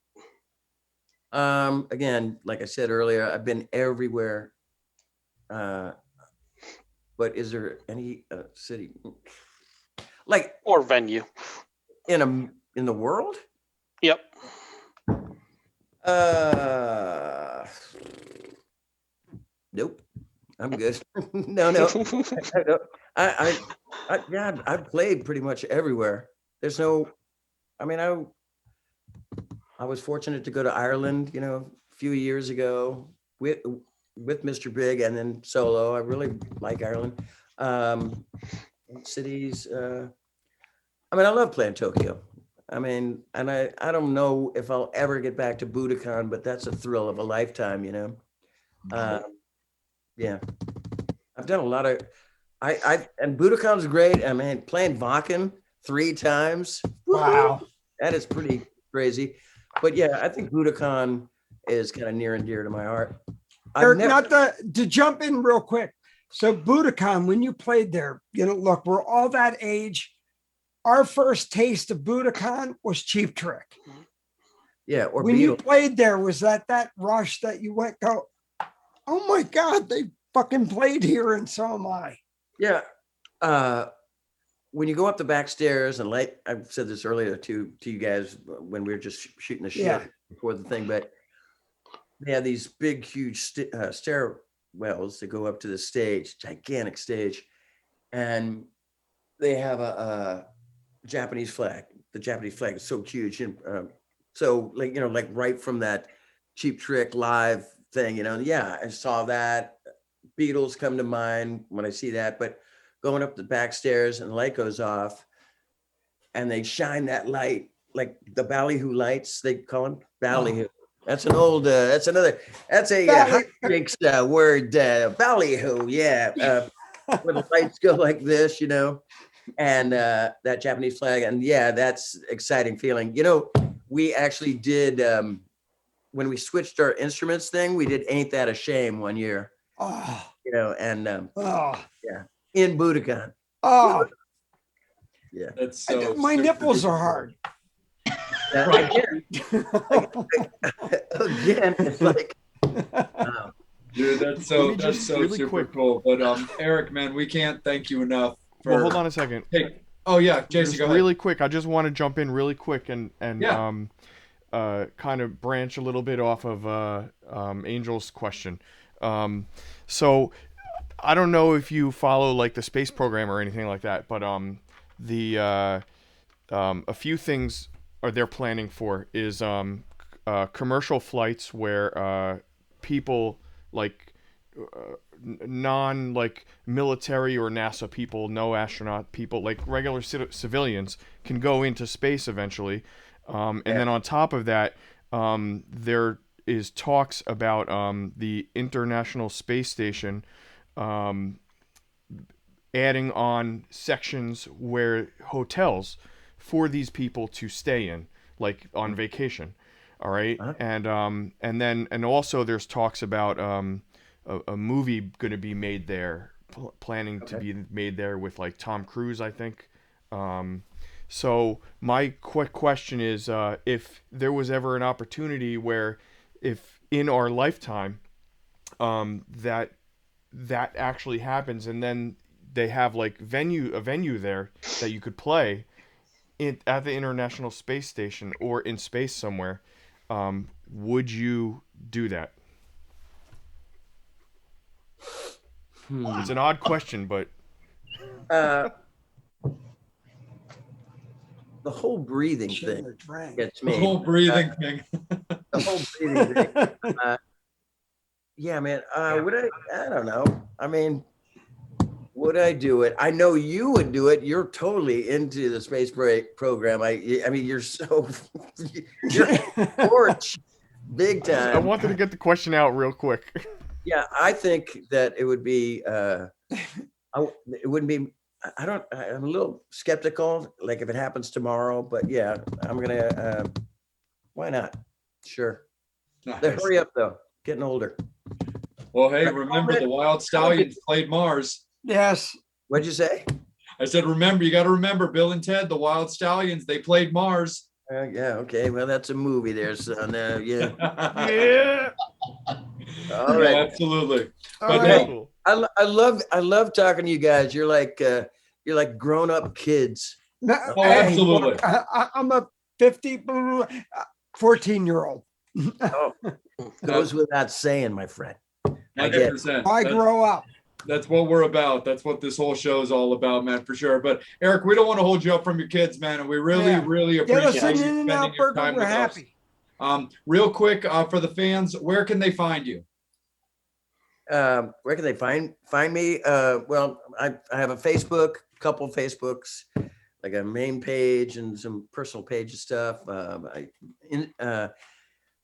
Speaker 3: again, like I said earlier, I've been everywhere. But is there any city like
Speaker 6: Or venue?
Speaker 3: in the world?
Speaker 6: Yep.
Speaker 3: Nope. I'm good. No. I've played pretty much everywhere. There's no, I mean, I was fortunate to go to Ireland, you know, a few years ago with Mr. Big and then solo. I really like Ireland. Cities, I mean, I love playing Tokyo. I mean, and I don't know if I'll ever get back to Budokan, but that's a thrill of a lifetime, you know? Yeah. I've done a lot of, and Budokan's great. I mean, playing Vakken 3 times.
Speaker 2: Wow.
Speaker 3: That is pretty crazy. But yeah, I think Budokan is kind of near and dear to my heart.
Speaker 2: Eric, to jump in real quick. So Budokan, when you played there, you know, look, we're all that age. Our first taste of Budokan was Cheap Trick.
Speaker 3: Yeah, or
Speaker 2: when
Speaker 3: Beatles.
Speaker 2: you played there, was that rush that you went, oh my God, they fucking played here and so am I.
Speaker 3: Yeah. When you go up the back stairs and I've said this earlier to you guys when we were just shooting the shit before the thing, but they have these big, huge stairwells that go up to the stage, gigantic stage. And they have a Japanese flag. The Japanese flag is so huge. And so like, you know, like right from that Cheap Trick live thing, yeah, I saw that. Beatles come to mind when I see that, but going up the back stairs and the light goes off and they shine that light, like the ballyhoo lights, they call them ballyhoo. That's an old, that's a hot drinks word, ballyhoo, yeah. Where the lights go like this, and that Japanese flag. And yeah, that's exciting feeling. We actually did, when we switched our instruments thing, we did Ain't That a Shame one year,
Speaker 2: Oh,
Speaker 3: and
Speaker 2: oh,
Speaker 3: yeah, in Budokan.
Speaker 2: oh.
Speaker 3: Yeah.
Speaker 1: That's so.
Speaker 2: My
Speaker 1: super
Speaker 2: nipples
Speaker 1: duper
Speaker 2: are hard.
Speaker 3: Again, it's like,
Speaker 1: Dude, that's
Speaker 5: Let me
Speaker 1: that's
Speaker 5: just
Speaker 1: so
Speaker 5: really
Speaker 1: super
Speaker 5: quick-
Speaker 1: cool. But Eric, man, we can't thank you enough for.
Speaker 5: Well, hold on a second.
Speaker 1: Hey, oh yeah, Jason,
Speaker 5: Just
Speaker 1: go ahead.
Speaker 5: really quick, I just want to jump in really quick and
Speaker 1: Yeah.
Speaker 5: kind of branch a little bit off of Angel's question. So I don't know if you follow like the space program or anything like that, but a few things they're planning for is commercial flights where people like non like military or NASA people, no astronaut people, like regular civilians can go into space eventually. And then on top of that, there is talks about the International Space Station adding on sections where hotels for these people to stay in, like on vacation. All right. And also there's talks about a movie going to be made there, planning to be made there with like Tom Cruise, I think. So my quick question is, if there was ever an opportunity where, if in our lifetime, that actually happens, and then they have like a venue there that you could play at the International Space Station or in space somewhere, would you do that? It's an odd question, but
Speaker 3: the whole breathing
Speaker 2: Shouldn't
Speaker 3: thing
Speaker 2: have drank.
Speaker 3: gets
Speaker 1: The
Speaker 3: me.
Speaker 1: whole breathing thing.
Speaker 3: The whole breathing thing. Yeah, man. Would I don't know. I mean, would I do it? I know you would do it. You're totally into the space program. I mean, you're so you're torch, big
Speaker 5: I
Speaker 3: time.
Speaker 5: wanted to get the question out real quick.
Speaker 3: Yeah, I think that it would be. It wouldn't be. I'm a little skeptical, like if it happens tomorrow. But yeah, I'm gonna. Why not? Sure.
Speaker 1: Nice.
Speaker 3: Hurry up though. Getting older.
Speaker 1: Well, hey, remember the Wild Stallions played Mars.
Speaker 2: Yes.
Speaker 3: What'd you say?
Speaker 1: I said, remember, you got to remember, Bill and Ted, the Wild Stallions, they played Mars.
Speaker 3: Yeah. Okay. Well, that's a movie there, son. Yeah.
Speaker 2: Yeah.
Speaker 3: All
Speaker 1: Yeah,
Speaker 3: right.
Speaker 1: absolutely.
Speaker 2: All
Speaker 1: But
Speaker 2: right.
Speaker 1: no,
Speaker 3: I love talking to you guys. You're like grown up kids.
Speaker 2: No,
Speaker 1: Oh,
Speaker 2: hey,
Speaker 1: absolutely.
Speaker 2: look, I'm a 14-year-old.
Speaker 3: Oh, goes without saying, my friend. I get it.
Speaker 1: 100%.
Speaker 2: I grow up.
Speaker 1: That's what we're about. That's what this whole show is all about, man, for sure. But Eric, we don't want to hold you up from your kids, man, and we really,
Speaker 2: Yeah.
Speaker 1: really
Speaker 2: Get us
Speaker 1: appreciate
Speaker 2: an
Speaker 1: you
Speaker 2: In-N-Out
Speaker 1: spending your
Speaker 2: burger.
Speaker 1: time
Speaker 2: We're
Speaker 1: with us.
Speaker 2: happy.
Speaker 1: Real quick, for the fans, where can they find you?
Speaker 3: Where can they find me? Well, I have a Facebook, couple of Facebooks, like a main page and some personal page stuff.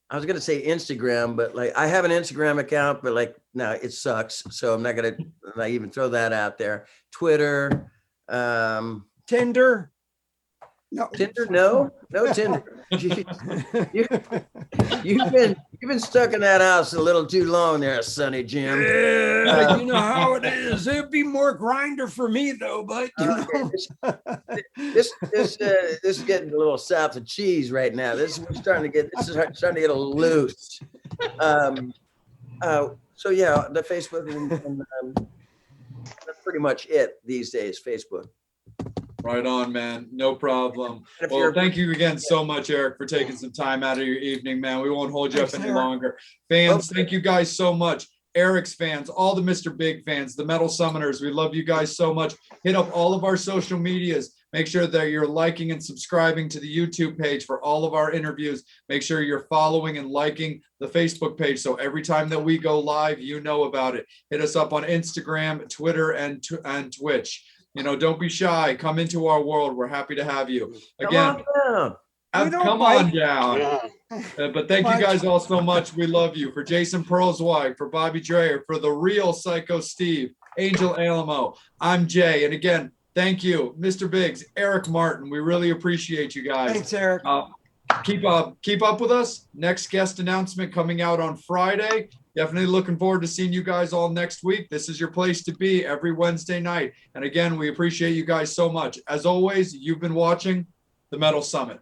Speaker 3: I was gonna say Instagram, but like I have an Instagram account, but like no, it sucks. So I'm not gonna even throw that out there. Twitter,
Speaker 2: Tinder. No.
Speaker 3: Tinder, no Tinder. You've been stuck in that house a little too long there, Sonny Jim.
Speaker 2: Yeah, you know how it is. It'd be more grinder for me though, but you know.
Speaker 3: This is getting a little south of cheese right now. This is starting to get a little loose. So yeah, the Facebook and that's pretty much it these days. Facebook.
Speaker 1: Right on, man. No problem.
Speaker 3: If
Speaker 1: Well,
Speaker 3: you're-
Speaker 1: thank you again so much, Eric, for taking some time out of your evening, man. We won't hold you up
Speaker 2: Thanks,
Speaker 1: any
Speaker 2: Eric.
Speaker 1: longer. Fans, thank you guys so much. Eric's fans, all the Mr. Big fans, the Metal Summoners, we love you guys so much. Hit up all of our social medias. Make sure that you're liking and subscribing to the YouTube page for all of our interviews. Make sure you're following and liking the Facebook page. So every time that we go live, you know about it. Hit us up on Instagram, Twitter, and Twitch. Don't be shy. Come into our world. We're happy to have you. Again, come on down.
Speaker 6: Yeah.
Speaker 1: But thank you guys all so much. We love you. For Jason Perlzweig, for Bobby Dreyer, for the real Psycho Steve, Angel Alamo, I'm Jay. And again, thank you, Mr. Biggs, Eric Martin. We really appreciate you guys.
Speaker 2: Thanks, Eric.
Speaker 1: Keep up with us. Next guest announcement coming out on Friday. Definitely looking forward to seeing you guys all next week. This is your place to be every Wednesday night. And again, we appreciate you guys so much. As always, you've been watching the Metal Summit.